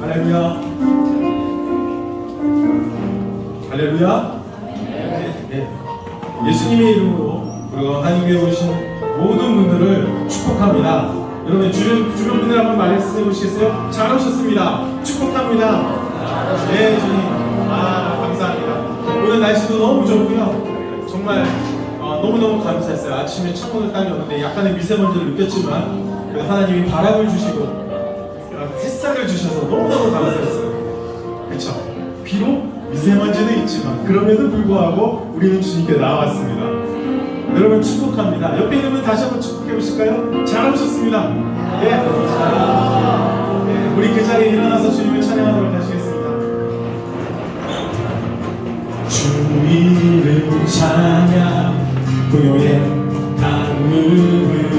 할렐루야. 할렐루야. 네. 예수님의 이름으로 그리고 하나님께 오신 모든 분들을 축복합니다. 여러분 주변 분들 한번 말씀해 보시겠어요? 잘 오셨습니다. 축복합니다. 네, 주님. 감사합니다. 오늘 날씨도 너무 좋고요. 정말 너무너무 감사했어요. 아침에 창문을 딱 열었는데 약간의 미세먼지를 느꼈지만 그래도 하나님이 바람을 주시고 햇살을 주셔서 너무너무 감사했어요. 그렇죠? 비록 미세먼지도 있지만 그럼에도 불구하고 우리는 주님께 나왔습니다. 여러분 축복합니다. 옆에 있는 분 다시 한번 축복해 보실까요? 잘 오셨습니다. 네. 네. 우리 그 자리에 일어나서 주님을 찬양하도록 하시겠습니다. 주님을 찬양 부요의 강물을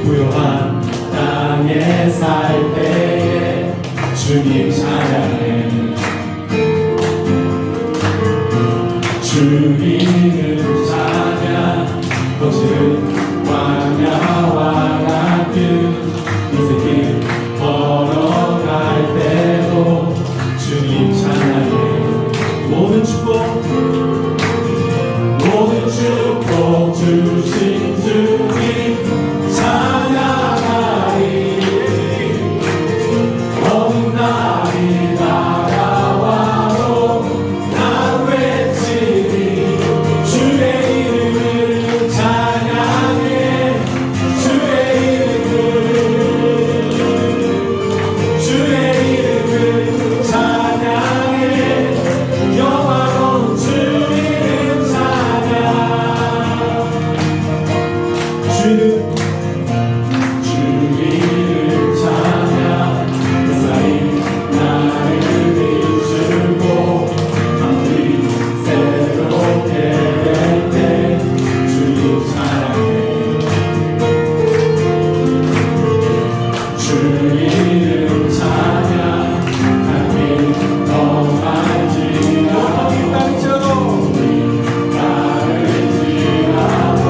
부요한 땅에 살 때에 주님 찬양해 주님을 찬양 거칠은 광야와 같은 인생길 걸어갈 때도 주님 찬양해 모든 축복 주신 주님 찬양하리 어느 날이 다가와도 난 외치리 주의 이름을 찬양해 주의 이름을 찬양해 영화로운 주님 찬양 주님을 찬양 햇살이 나를 비추고 하늘이 새롭게 될 때 주님 찬양해 주님을 찬양 하나님 더 알지라도 나를 지나도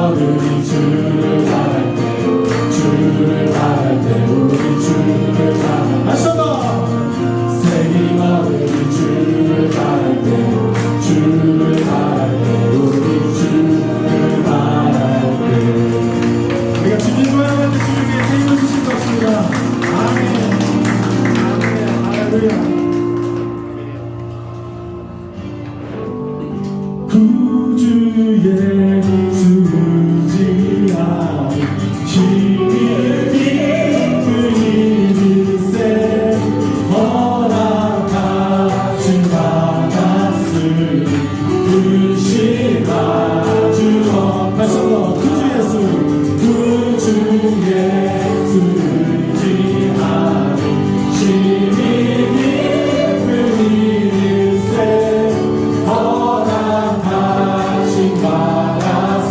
얻으니 주를 바랄 때 주를 바랄 때 우리 주를 바랄 다시 한번 새김 얻으니 주를 바랄 때 주를 바랄 때 우리 주를 바랄 때 우리가 주님 모양할 때 주님께 힘을 주실 것입니다. 아멘 아멘 할렐루야. 구주의 수지 아니 힘을 깊은 이르세 허락하신 받았으니 의심하주 다시 한번 구주의 수지 아니 힘이 깊은 이르세 허락하신 받았으니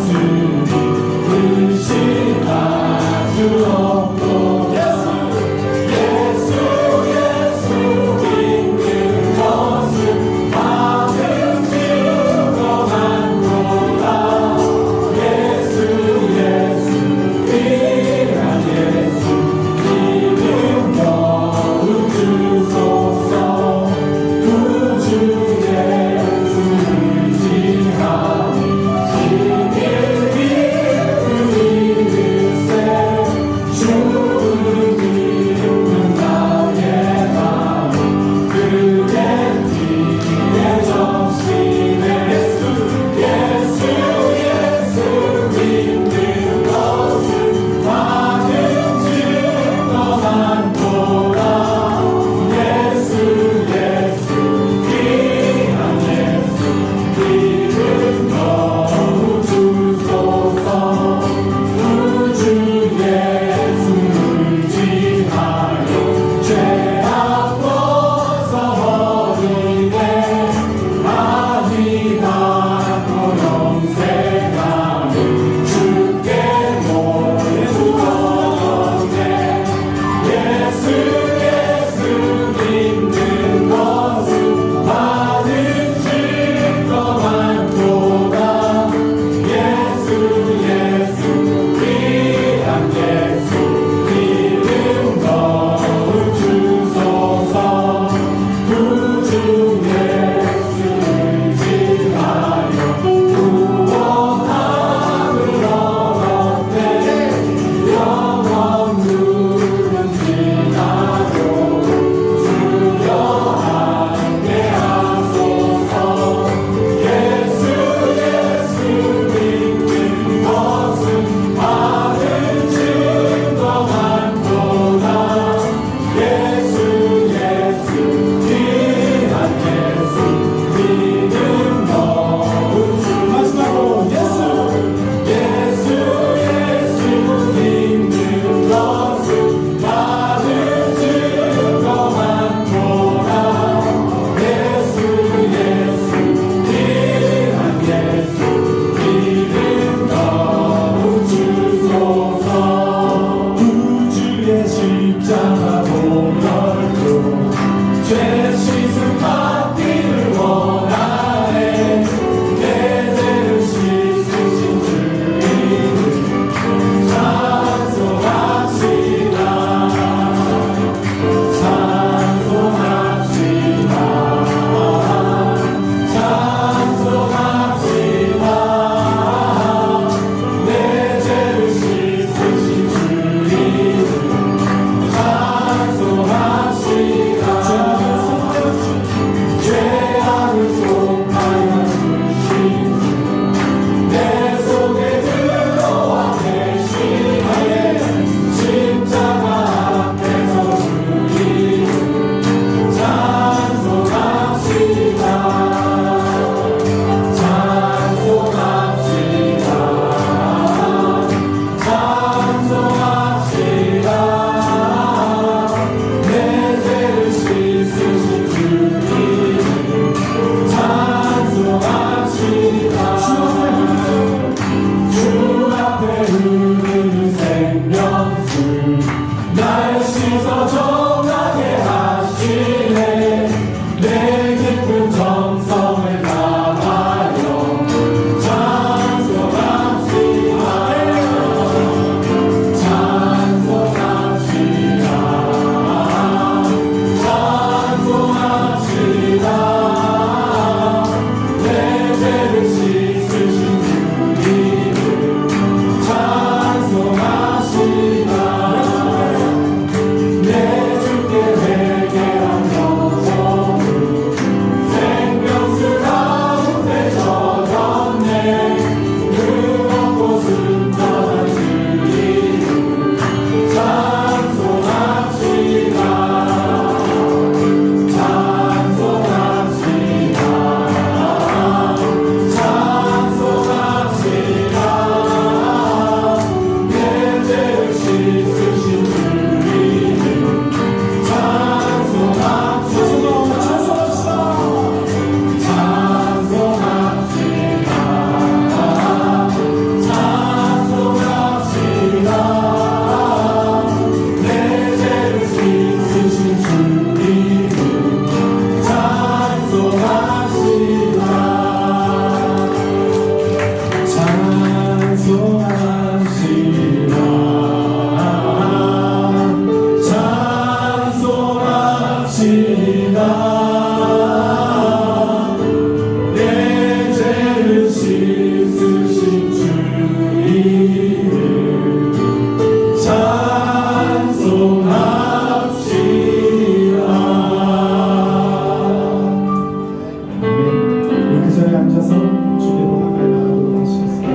자리에 앉아서 주님으로 가까이 나가도록 하시겠습니다.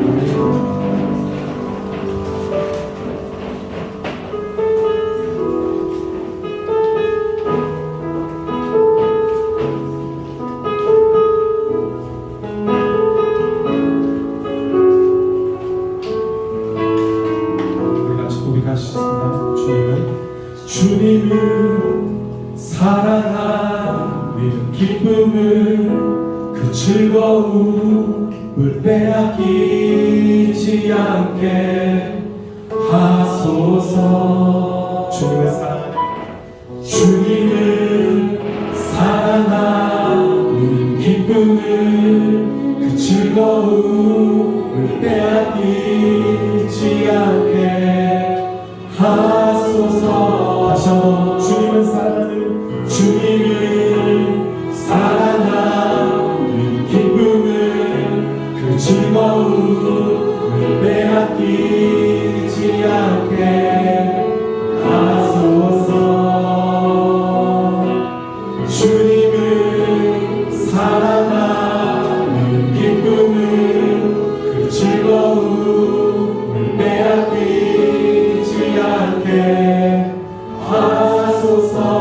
아멘. 주님을 사랑하는 기쁨을 그 즐거움을 빼앗기지 않게 하소서. 주님을 사랑하는 기쁨을 그 즐거움을 빼앗기지 않게 하소서. 다시 한번 주님을 사랑하는 기쁨을 그 즐거움을 빼앗기지 않게 하소서. 주님을 사랑하는 기쁨을 그 즐거움을 빼앗기지 않게 하소서.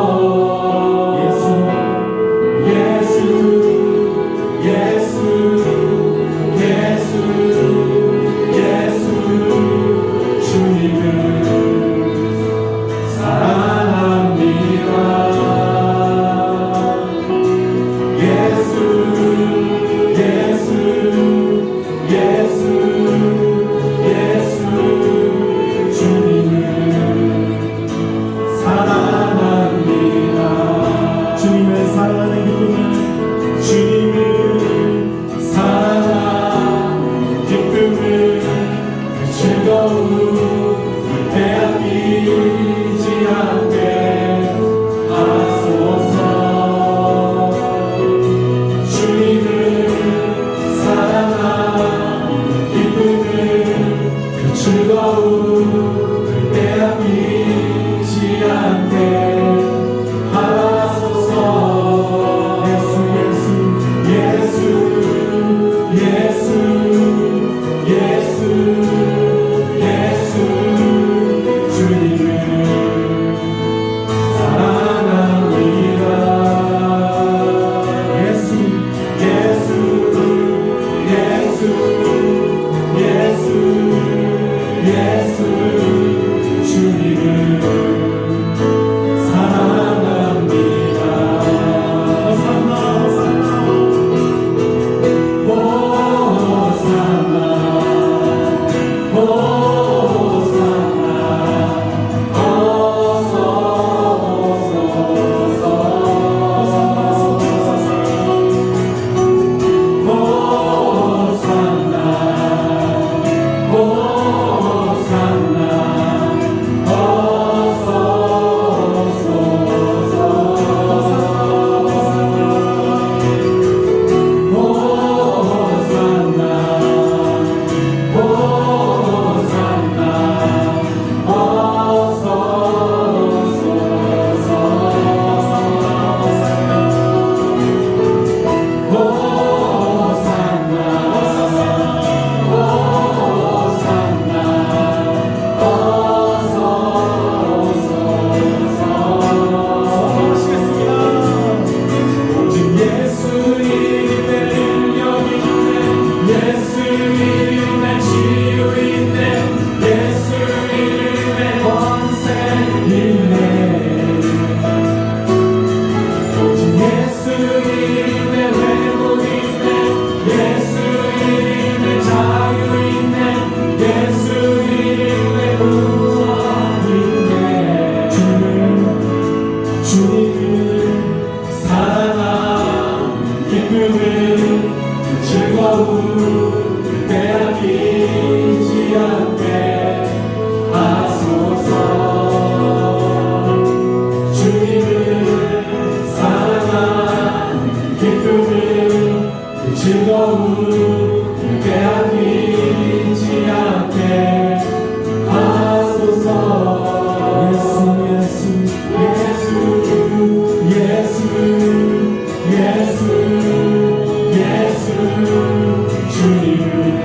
주님을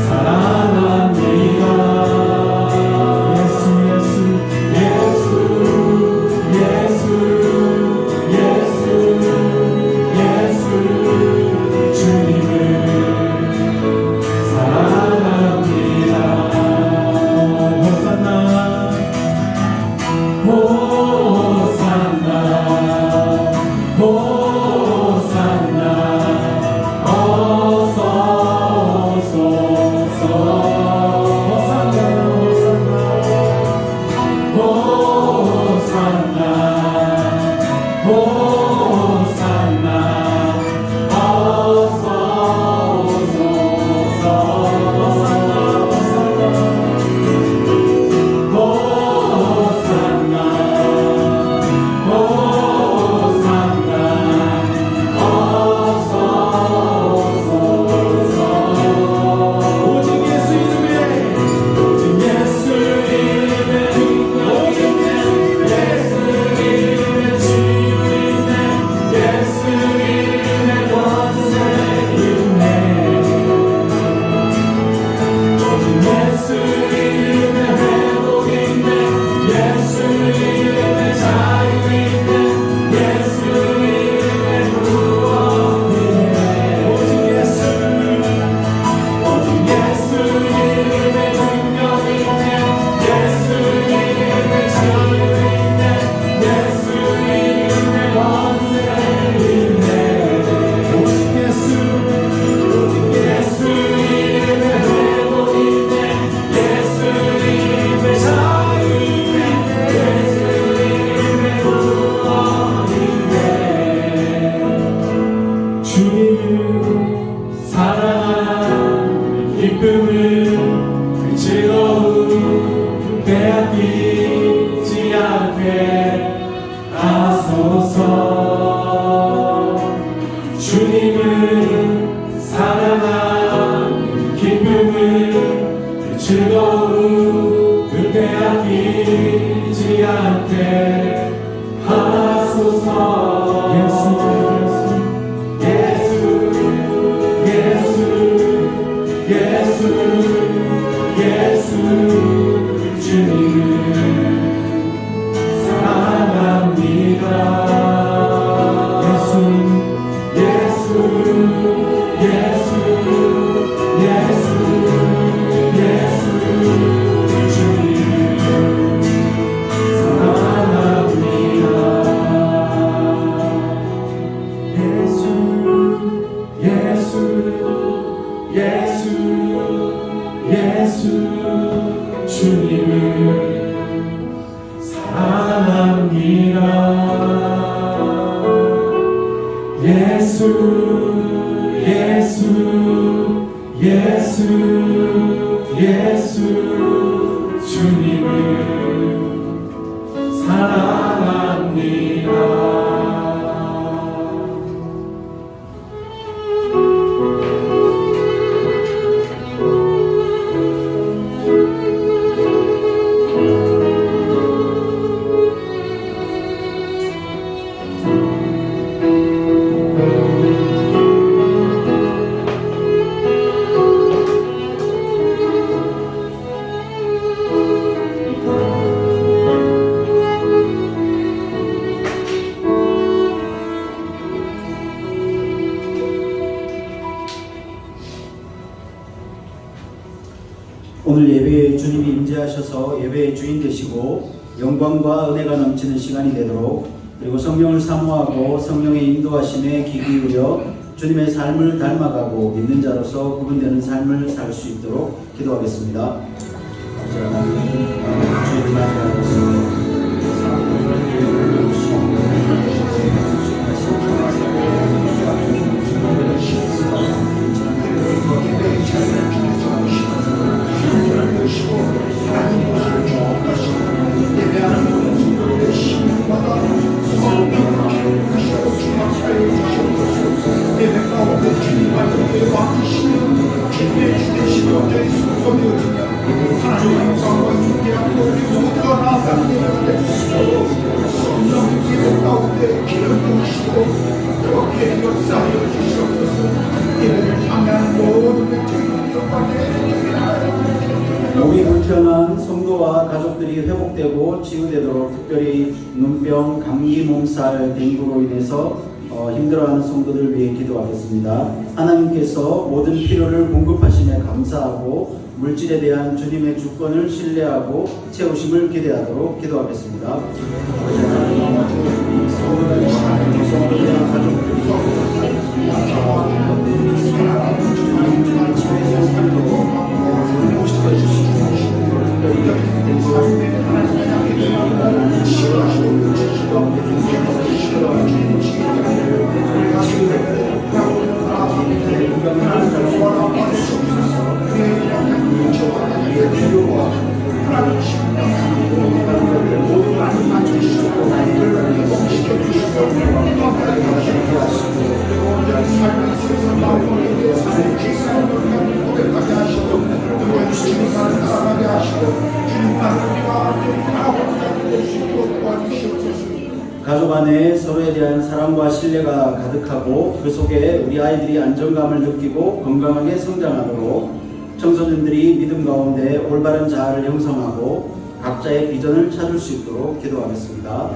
사랑합니다. 빼앗기지 않게 하소서. 주님을 사랑한 기쁨을 즐거움을 빼앗기지 않게 하소서. 예수 주님을 사랑합니다. 예수 주님을 사랑합니다. 예수 주님을 사랑합니다. 예수 주님을 사랑합니다. 오늘 예배에 주님이 임재하셔서 예배의 주인 되시고 영광과 은혜가 넘치는 시간이 되도록, 그리고 성령을 사모하고 성령의 인도하심에 귀 기울여 주님의 삶을 닮아가고 믿는 자로서 구분되는 삶을 살 수 있도록 기도하겠습니다. 주님 맞이하겠습니다. 성령 기름 가운데 기름 부으시고 그렇게 역사하여 주시옵소서. 불편한 성도와 가족들이 회복되고 치유되도록, 특별히 눈병, 감기, 몸살, 댕구로 인해서 힘들어하는 성도들을 위해 기도하겠습니다. 하나님께서 모든 필요를 공급하심에 감사하고 물질에 대한 주님의 주권을 신뢰하고 채우심을 기대하도록 기도하겠습니다. 성도들과 가족들이 가족 안에 서로에 대한 사랑과 신뢰가 가득하고 그 속에 우리 아이들이 안정감을 느끼고 건강하게 성장하도록 청소년들이 믿음 가운데 올바른 자아를 형성하고 각자의 비전을 찾을 수 있도록 기도하겠습니다.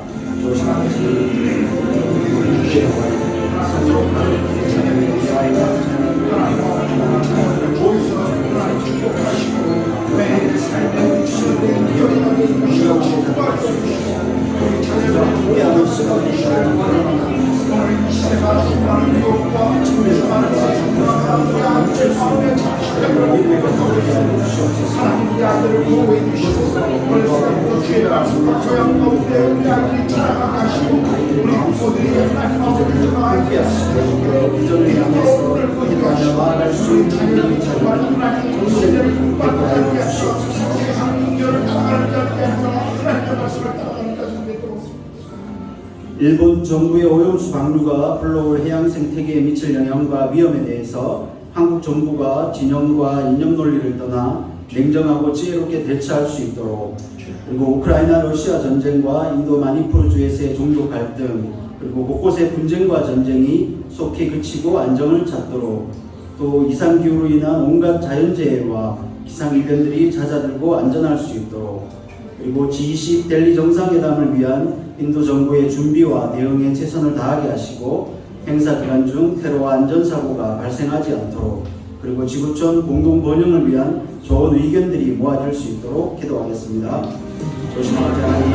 일본 정부의 오염수 방류가 불러올 해양 생태계에 미칠 영향과 위험에 대해서 한국 정부가 진영과 이념 논리를 떠나 냉정하고 지혜롭게 대처할 수 있도록, 그리고 우크라이나 러시아 전쟁과 인도 마니푸르주에서의 종교 갈등, 그리고 곳곳의 분쟁과 전쟁이 속히 그치고 안정을 찾도록, 또 이상기후로 인한 온갖 자연재해와 기상이변들이 잦아들고 안전할 수 있도록, 그리고 G20 델리 정상회담을 위한 인도 정부의 준비와 대응에 최선을 다하게 하시고 행사 기간 중 테러와 안전사고가 발생하지 않도록, 그리고 지구촌 공동 번영을 위한 좋은 의견들이 모아질 수 있도록 기도하겠습니다. 조심하자 하니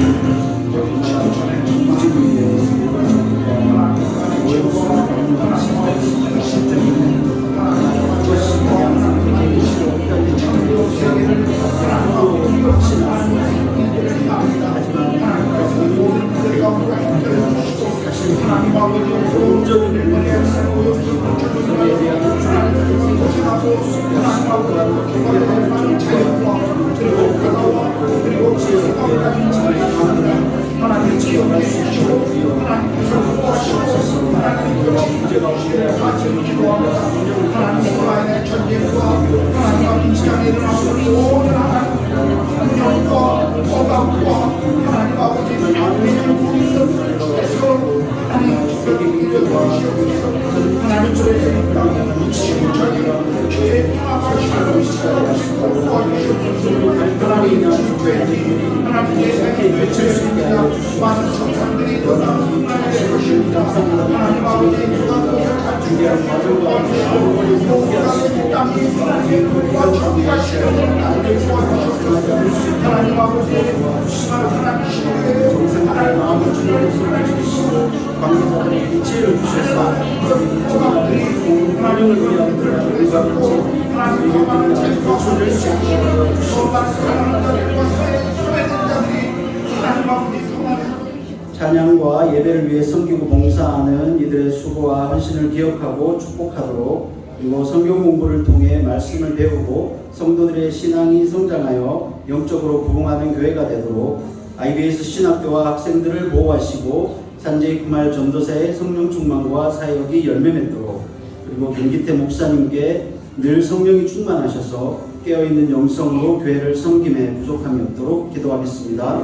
찬양과 예배를 위해 섬기고 봉사하는 이들의 수고와 헌신을 기억하고 축복하도록, 그리고 성경 공부를 통해 말씀을 배우고 성도들의 신앙이 성장하여 영적으로 부흥하는 교회가 되도록 IBS 신학교와 학생들을 보호하시고 산지 구말 전도사의 성령 충만과 사역이 열매 맺도록, 그리고 김기태 목사님께 늘 성령이 충만하셔서 깨어있는 영성으로 교회를 섬김에 부족함이 없도록 기도하겠습니다.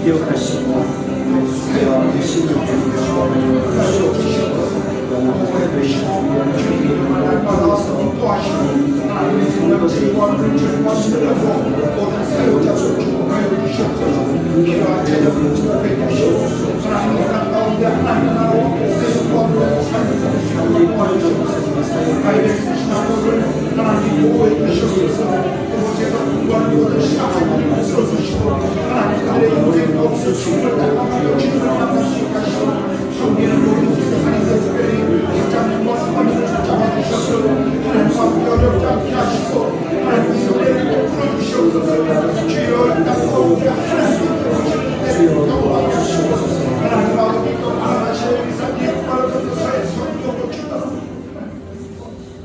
기억하시고 수혜와 신을 주시옵소서.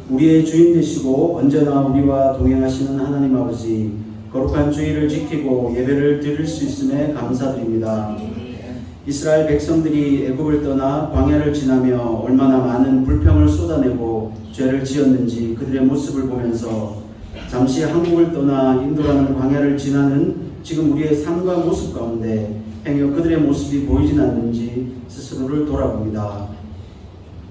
우리의 주인 되시고 언제나 우리와 동행하시는 하나님 아버지, 거룩한 주일을 지키고 예배를 드릴 수 있음에 감사드립니다. 이스라엘 백성들이 애굽을 떠나 광야를 지나며 얼마나 많은 불평을 쏟아내고 죄를 지었는지 그들의 모습을 보면서 잠시 한국을 떠나 인도라는 광야를 지나는 지금 우리의 삶과 모습 가운데 행여 그들의 모습이 보이진 않는지 스스로를 돌아봅니다.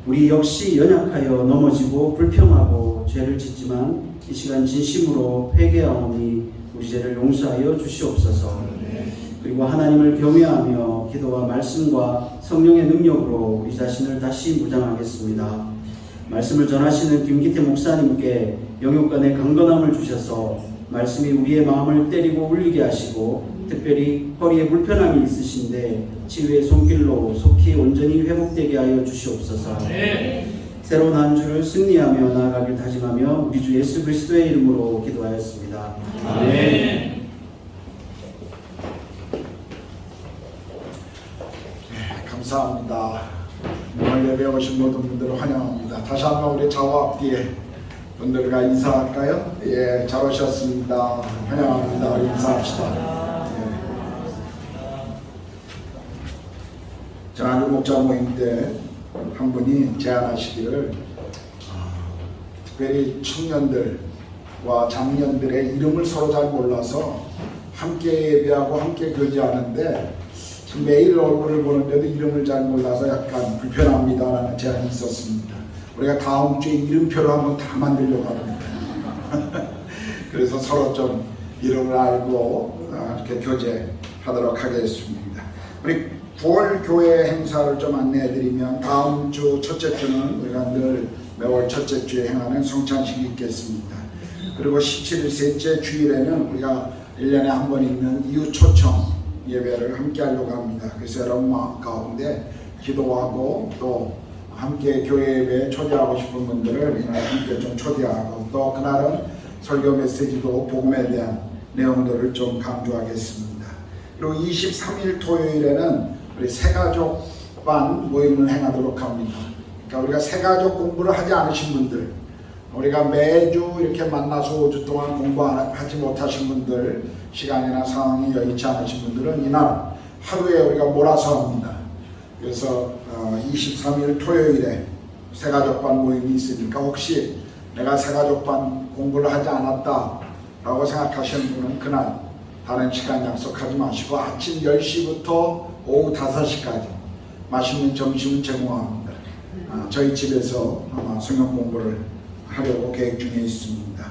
우리 역시 연약하여 넘어지고 불평하고 죄를 짓지만 이 시간 진심으로 회개하오니 우리 죄를 용서하여 주시옵소서. 그리고 하나님을 경외하며 기도와 말씀과 성령의 능력으로 우리 자신을 다시 무장하겠습니다. 말씀을 전하시는 김기태 목사님께 영육간의 강건함을 주셔서 말씀이 우리의 마음을 때리고 울리게 하시고 특별히 허리에 불편함이 있으신데 치유의 손길로 속히 온전히 회복되게 하여 주시옵소서. 새로운 한 주를 승리하며 나아가길 다짐하며 우리 주 예수 그리스도의 이름으로 기도하였습니다. 아멘. 감사합니다. 오늘 예배 오신 모든 분들을 환영합니다. 다시 한번 우리 좌우 앞뒤에 분들과 인사할까요? 예, 잘 오셨습니다. 환영합니다. 우리 인사합시다. 지난주 목자 모임 때 한 분이 제안하시기를 특별히 청년들과 장년들의 이름을 서로 잘 몰라서 함께 예배하고 함께 교제하는데 매일 얼굴을 보는데도 이름을 잘 몰라서 약간 불편합니다라는 제안이 있었습니다. 우리가 다음 주에 이름표를 한번 다 만들려고 합니다. 그래서 서로 좀 이름을 알고 이렇게 교제하도록 하겠습니다. 우리 9월 교회 행사를 좀 안내해드리면 다음 주 첫째 주는 우리가 늘 매월 첫째 주에 행하는 성찬식이 있겠습니다. 그리고 17일 셋째 주일에는 우리가 1년에 한 번 있는 이웃 초청 예배를 함께 하려고 합니다. 그래서 여러분 마음 가운데 기도하고 또 함께 교회 예배에 초대하고 싶은 분들을 이날 함께 좀 초대하고 또 그날은 설교 메시지도 복음에 대한 내용들을 좀 강조하겠습니다. 그리고 23일 토요일에는 우리 새가족반 모임을 행하도록 합니다. 그러니까 우리가 새가족 공부를 하지 않으신 분들, 우리가 매주 이렇게 만나서 5주 동안 공부하지 못하신 분들, 시간이나 상황이 여의치 않으신 분들은 이날 하루에 우리가 몰아서 합니다. 그래서 23일 토요일에 새가족반 모임이 있으니까 혹시 내가 새가족반 공부를 하지 않았다 라고 생각하시는 분은 그날 다른 시간 약속하지 마시고 아침 10시부터 오후 5시까지 맛있는 점심을 제공합니다. 저희 집에서 아마 성경 공부를 하려고 계획 중에 있습니다.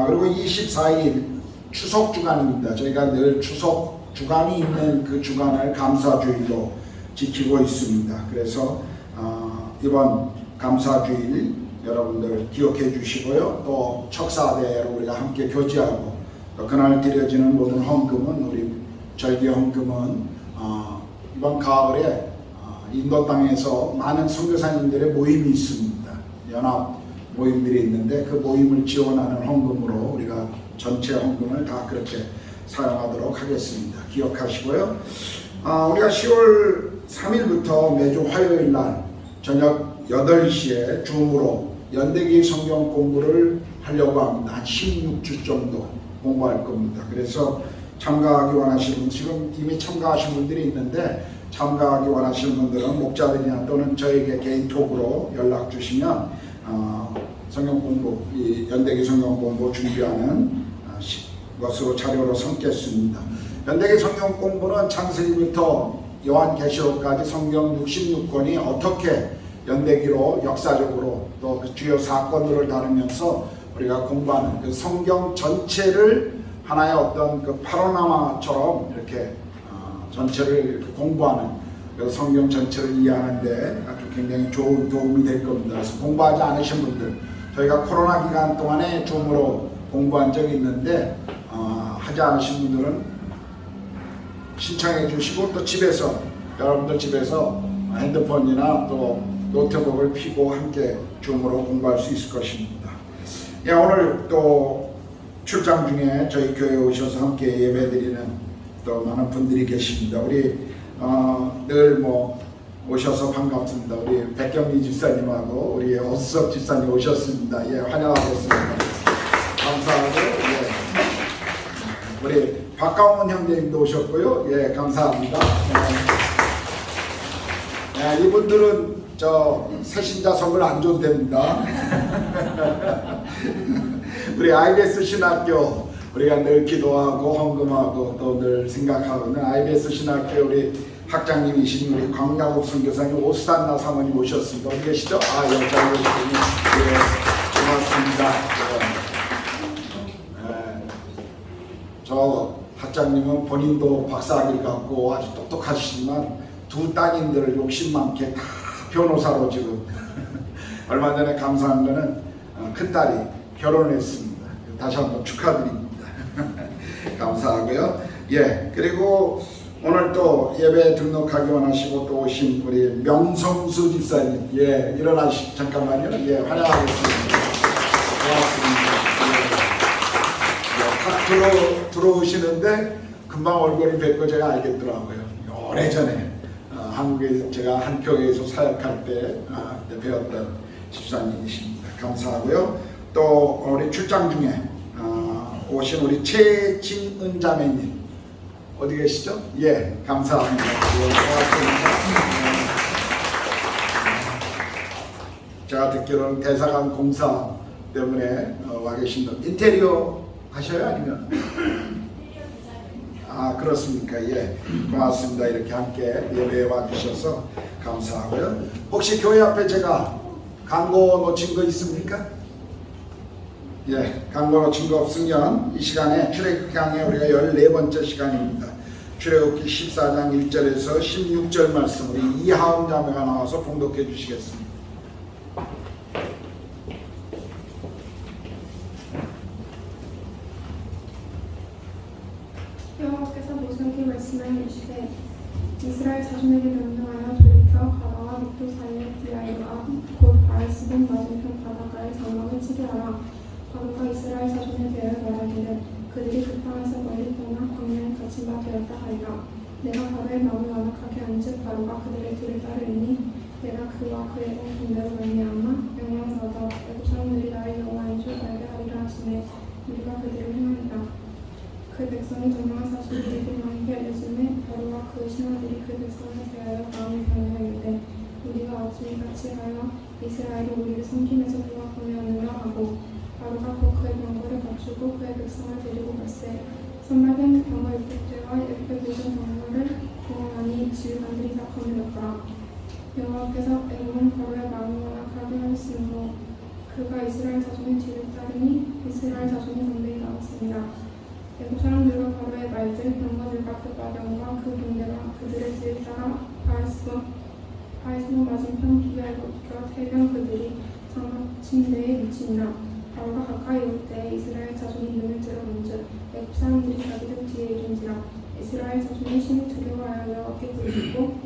그리고 24일 추석 주간입니다. 저희가 늘 추석 주간이 있는 그 주간을 감사주일로 지키고 있습니다. 그래서 이번 감사주일 여러분들 기억해 주시고요. 또 척사대로 우리가 함께 교제하고 또 그날 드려지는 모든 헌금은 우리 절기 헌금은 이번 가을에 인도 땅에서 많은 선교사님들의 모임이 있습니다. 연합 모임들이 있는데 그 모임을 지원하는 헌금으로 우리가 전체 헌금을 다 그렇게 사용하도록 하겠습니다. 기억하시고요. 우리가 10월 3일부터 매주 화요일 날 저녁 8시에 줌으로 연대기 성경 공부를 하려고 합니다. 한 16주 정도 공부할 겁니다. 그래서 참가하기 원하시는 분, 지금 이미 참가하신 분들이 있는데 참가하기 원하시는 분들은 목자들이나 또는 저에게 개인톡으로 연락 주시면 성경 공부, 이 연대기 성경 공부 준비하는 것으로 자료로 삼겠습니다. 연대기 성경 공부는 창세기부터 요한계시록까지 성경 66권이 어떻게 연대기로 역사적으로 또 그 주요 사건들을 다루면서 우리가 공부하는 그 성경 전체를 하나의 어떤 그 파노라마처럼 이렇게 전체를 이렇게 공부하는 그 성경 전체를 이해하는데 아주 굉장히 좋은 도움이 될 겁니다. 그래서 공부하지 않으신 분들, 저희가 코로나 기간 동안에 줌으로 공부한 적이 있는데 하지 않으신 분들은 신청해 주시고 또 집에서 여러분들 집에서 핸드폰이나 또 노트북을 펴고 함께 줌으로 공부할 수 있을 것입니다. 예, 오늘 또 출장 중에 저희 교회에 오셔서 함께 예배드리는 또 많은 분들이 계십니다. 우리 늘 오셔서 반갑습니다. 우리 백경미 집사님하고 우리 어수석 집사님 오셨습니다. 예, 환영하겠습니다. 감사하고, 예. 우리 박가원 형제님도 오셨고요. 예, 감사합니다. 예, 이분들은 새신자석을 안 줘도 됩니다. 우리 IBS 신학교 우리가 늘 기도하고 헌금하고 또 늘 생각하고 있는 IBS 신학교 우리 학장님이신 우리 광야국 선교사님 오스탄나 사모님 오셨습니다. 어디 계시죠? 여기 계시군요. 예, 고맙습니다. 저 학장님은 본인도 박사학위를 갖고 아주 똑똑하시지만 두 따님들을 욕심 많게 다 변호사로 지금 얼마 전에 감사한 거는 큰딸이 결혼했습니다. 다시 한번 축하드립니다. 감사하고요. 예, 그리고 오늘 또 예배 등록하기 원하시고 또 오신 우리 명성수 집사님, 예, 일어나시 잠깐만요. 예, 환영하겠습니다. 고맙습니다. 예, 딱 들어오시는데 금방 얼굴을 뵙고 제가 알겠더라고요. 오래전에 한국에 제가 한 교회에서 사역할 때 배웠던 집사님이십니다. 감사하고요. 또 우리 출장 중에 오신 우리 최진은 자매님 어디 계시죠? 예, 감사합니다. 예, 고맙습니다. 제가 듣기로는 대사관 공사 때문에 와 계신다. 인테리어 하셔요? 아니면? 그렇습니까? 예, 고맙습니다. 이렇게 함께 예배에 와주셔서 감사하고요. 혹시 교회 앞에 제가 광고 놓친 거 있습니까? 예, 광고 놓친 거 없으면 이 시간에 출애굽기 강의 우리가 14번째 시간입니다. 출애굽기 14장 1절에서 16절 말씀 우리 이하은 자매가 나와서 봉독해 주시겠습니다. 여호와께서 모세에게 말씀하여 이르시되 이스라엘 자손에게 명령하여 돌이켜 바다와 mik도 사이에 디아이와 곧 바알스본 맞은편 바닷가에 장막을 치게 하라. 바로가 이스라엘 자손에 대하여 말하기를 그들이 그 땅에서 멀리 떠나 광야에 갇힌 바 되었다 하리라. 내가 바로의 마음을 완악하게 한즉 바로가 그들의 뒤를 따르리니 내가 그와 그의 온 군대로 말미암아 명령받아 애굽 사람들이 나의 여호와인 줄 알게 하리라 하시매 우리가 그들을 행하리라. 그 백성이 정령한 사실을 이들 왕에게 알려주매 바로와 그 신하들이 그 백성에 대하여 마음을 변화하였되 우리가 어찌 같이 하여 이스라엘이 우리를 섬김에서 누가 보내었느냐 하고 바로가 곧 그의 병거를 갖추고 그의 백성을 데리고 갔세. 선말된 병거 600대와 600 모든 병거를 동원하니 지휘관들이 다 거느렸더라. 여호와께서 애굽은 바로의 마음을 완악하게 하였으므로 그가 이스라엘 자손의 뒤를 따르니 이스라엘 자손이 담대히 나왔습니다. 애굽 사람들과 바로의 말들, 병거들과 그 마병과 그 군대가 그들의 뒤를 따라 바알스본 맞은편 기브야롯과 해변 그들이 장막친 데에 미치니라. 바로가 가까이 올 때 이스라엘 자손이 눈을 들어본즉 애굽 사람들이 자기들 뒤에 이른지라. 이스라엘 자손이 심히 두려워하여 여호와께 부르짖고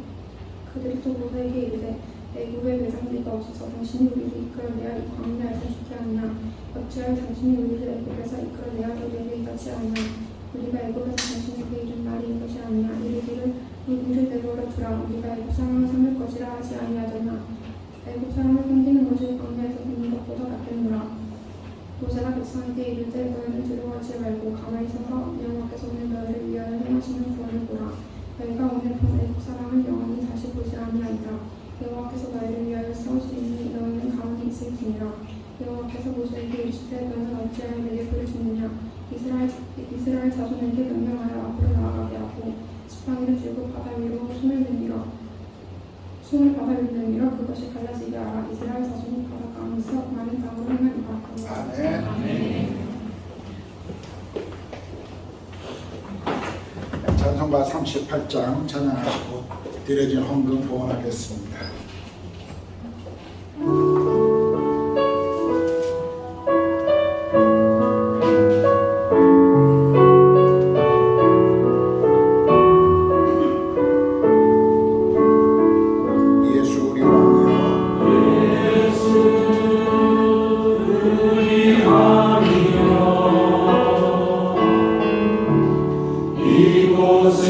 그들이 또 모세에게 이르되 애굽에 매장지가 없어서 당신이 우리를 이끌어내야 이 광야에서 죽게 하느냐. 어찌하여 당신이 우리를 애굽에서 이끌어내야 우리에게 이같이 하느냐. 우리가 애굽에서 당신에게 이른 말이 이것이 아니냐. 이르기를 우리를 내버려 두라. 우리가 애굽 사람을 삼을 것이라 하지 아니하더냐. 애굽 사람을 섬기는 것이 광야에서 죽는 것보다 낫겠노라. 모세가 백성에게 이르되 너희는 두려워하지 말고 가만히 서서 여호와께서 오늘 너희를 위하여 행하시는 구원을 보라. 너희가 오늘 본 애굽 사람을 영원히 다시 보지 아니하리라. 여호와께서 너희를 위하여 싸우시니 너희는 가만히 있을지니라. 여호와께서 모세에게 이르시되 너는 어찌하여 내게 글을 주느냐. 이스라엘 자손에게 명령하여 앞으로 나아가게 하고 지팡이를 들고 바다 위로 손을 내밀어 손을 바다를 내밀어 그것이 갈라지게 하라. 이스라엘 자손이 바다 가운데서 많은 땅으로 행하리라. 아멘. 찬송가 38장 찬양하시고 드려진 헌금 봉헌하겠습니다. 예수 우리 왕이여 이곳에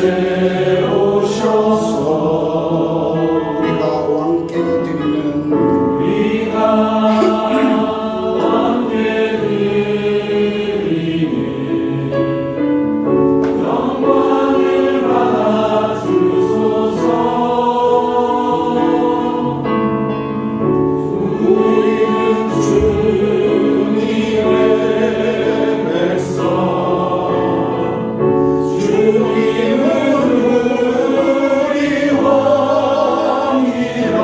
오셔서 우리가 왕께 드리는 영광을 받아주소서. 우리는 주님의 백성, 주님은 우리 왕이라.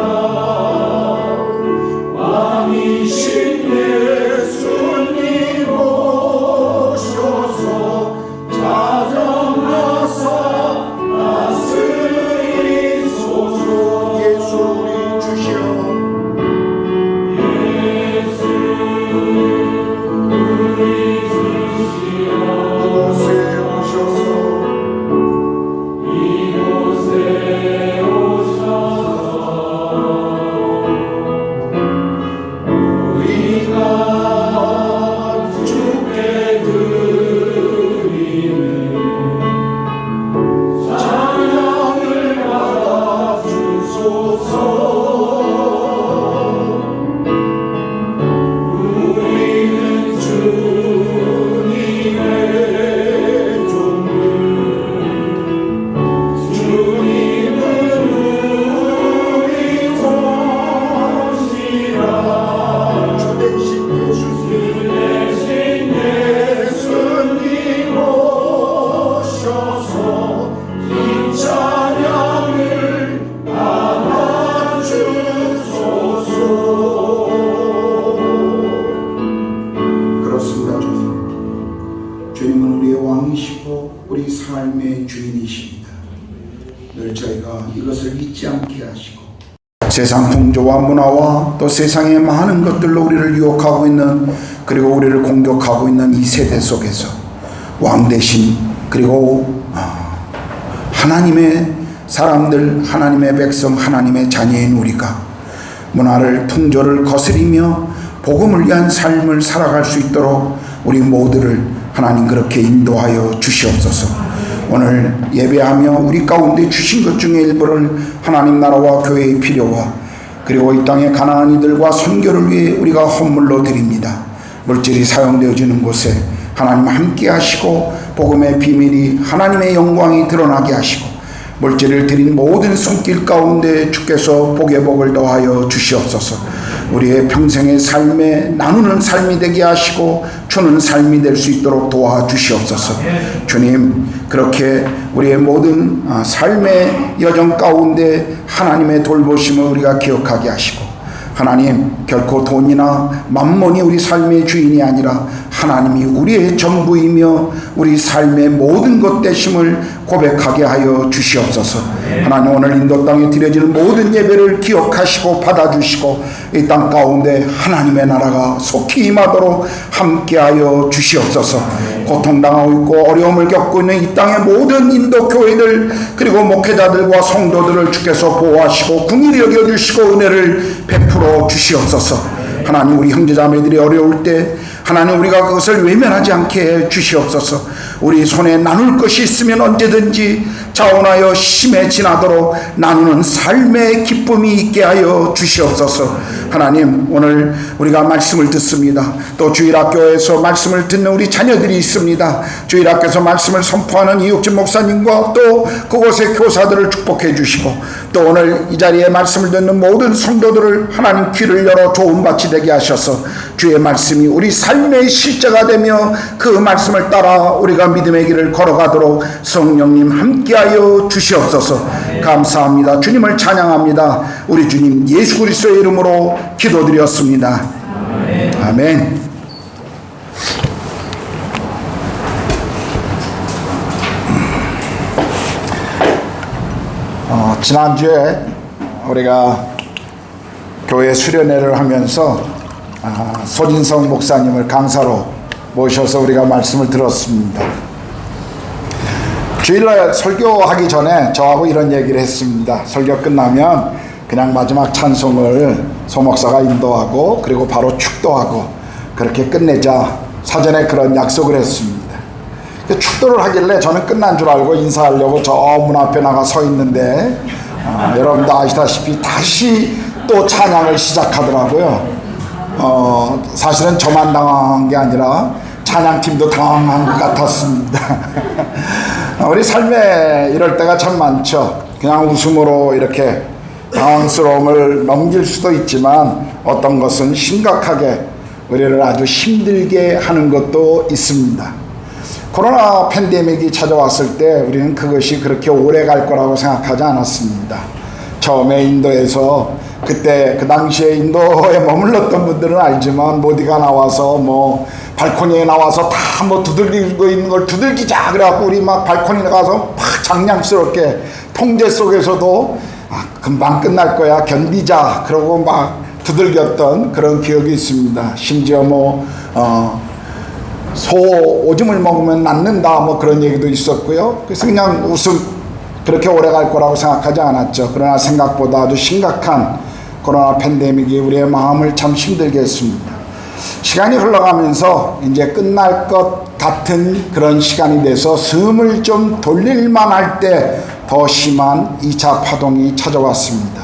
왕이신 예수님 오셔서 자정하사 다스리소서. 예수 우리 주시오. 예수 우리 주시여. 이곳에 오셔서 이곳에 오셔서 우리가 주께 드리는 찬양을 받아주소서. 우리는 주님의 종들, 주님은 우리 왕이라. 주 대신 예수 대신 예수님 오셔서 이 찬양을 받아주소서. 그렇습니다. 주님. 주님은 우리의 왕이시고 우리 삶의 주인이십니다. 늘 저희가 이것을 잊지 않게 하시고 세상 풍조와 문화와 또 세상의 많은 것들로 우리를 유혹하고 있는, 그리고 우리를 공격하고 있는 이 세대 속에서 왕 대신, 그리고 하나님의 사람들, 하나님의 백성, 하나님의 자녀인 우리가 문화를, 풍조를 거스리며 복음을 위한 삶을 살아갈 수 있도록 우리 모두를 하나님 그렇게 인도하여 주시옵소서. 오늘 예배하며 우리 가운데 주신 것 중에 일부를 하나님 나라와 교회의 필요와 그리고 이 땅의 가난한 이들과 선교를 위해 우리가 헌물로 드립니다. 물질이 사용되어지는 곳에 하나님 함께 하시고 복음의 비밀이, 하나님의 영광이 드러나게 하시고 물질을 드린 모든 손길 가운데 주께서 복의 복을 더하여 주시옵소서. 우리의 평생의 삶에 나누는 삶이 되게 하시고 주는 삶이 될 수 있도록 도와주시옵소서. 주님, 그렇게 우리의 모든 삶의 여정 가운데 하나님의 돌보심을 우리가 기억하게 하시고, 하나님, 결코 돈이나 만몬이 우리 삶의 주인이 아니라 하나님이 우리의 전부이며 우리 삶의 모든 것 되심을 고백하게 하여 주시옵소서. 하나님, 오늘 인도 땅에 드려지는 모든 예배를 기억하시고 받아주시고 이 땅 가운데 하나님의 나라가 속히 임하도록 함께하여 주시옵소서. 고통당하고 있고 어려움을 겪고 있는 이 땅의 모든 인도 교회들, 그리고 목회자들과 성도들을 주께서 보호하시고 긍휼히 여겨주시고 은혜를 베풀어 주시옵소서. 하나님, 우리 형제자매들이 어려울 때 하나님 우리가 그것을 외면하지 않게 해 주시옵소서. 우리 손에 나눌 것이 있으면 언제든지 자원하여 심에 지나도록 나누는 삶의 기쁨이 있게 하여 주시옵소서. 하나님, 오늘 우리가 말씀을 듣습니다. 또 주일학교에서 말씀을 듣는 우리 자녀들이 있습니다. 주일학교에서 말씀을 선포하는 이육진 목사님과 또 그곳의 교사들을 축복해 주시고, 또 오늘 이 자리에 말씀을 듣는 모든 성도들을 하나님 귀를 열어 좋은 밭이 되게 하셔서 주의 말씀이 우리 삶 삶의 실제가 되며 그 말씀을 따라 우리가 믿음의 길을 걸어가도록 성령님 함께하여 주시옵소서. 감사합니다. 주님을 찬양합니다. 우리 주님 예수 그리스도의 이름으로 기도드렸습니다. 아멘. 지난주에 우리가 교회 수련회를 하면서 소진성 목사님을 강사로 모셔서 우리가 말씀을 들었습니다. 주일날 설교하기 전에 저하고 이런 얘기를 했습니다. 설교 끝나면 그냥 마지막 찬송을 소 목사가 인도하고 그리고 바로 축도하고 그렇게 끝내자, 사전에 그런 약속을 했습니다. 축도를 하길래 저는 끝난 줄 알고 인사하려고 저 문 앞에 나가 서 있는데 여러분도 아시다시피 다시 또 찬양을 시작하더라고요. 사실은 저만 당황한 게 아니라 찬양팀도 당황한 것 같았습니다. 우리 삶에 이럴 때가 참 많죠. 그냥 웃음으로 이렇게 당황스러움을 넘길 수도 있지만 어떤 것은 심각하게 우리를 아주 힘들게 하는 것도 있습니다. 코로나 팬데믹이 찾아왔을 때 우리는 그것이 그렇게 오래 갈 거라고 생각하지 않았습니다. 처음에 인도에서 그때 그 당시에 인도에 머물렀던 분들은 알지만 모디가 나와서 뭐 발코니에 나와서 다 뭐 두들기고 있는 걸 두들기자 그래갖고 우리 막 발코니에 가서 막 장량스럽게 통제 속에서도 금방 끝날 거야 견디자 그러고 막 두들겼던 그런 기억이 있습니다. 심지어 소 오줌을 먹으면 낫는다 뭐 그런 얘기도 있었고요. 그래서 그냥 웃음 그렇게 오래 갈 거라고 생각하지 않았죠. 그러나 생각보다 아주 심각한 코로나 팬데믹이 우리의 마음을 참 힘들게 했습니다. 시간이 흘러가면서 이제 끝날 것 같은 그런 시간이 돼서 숨을 좀 돌릴만 할 때 더 심한 2차 파동이 찾아왔습니다.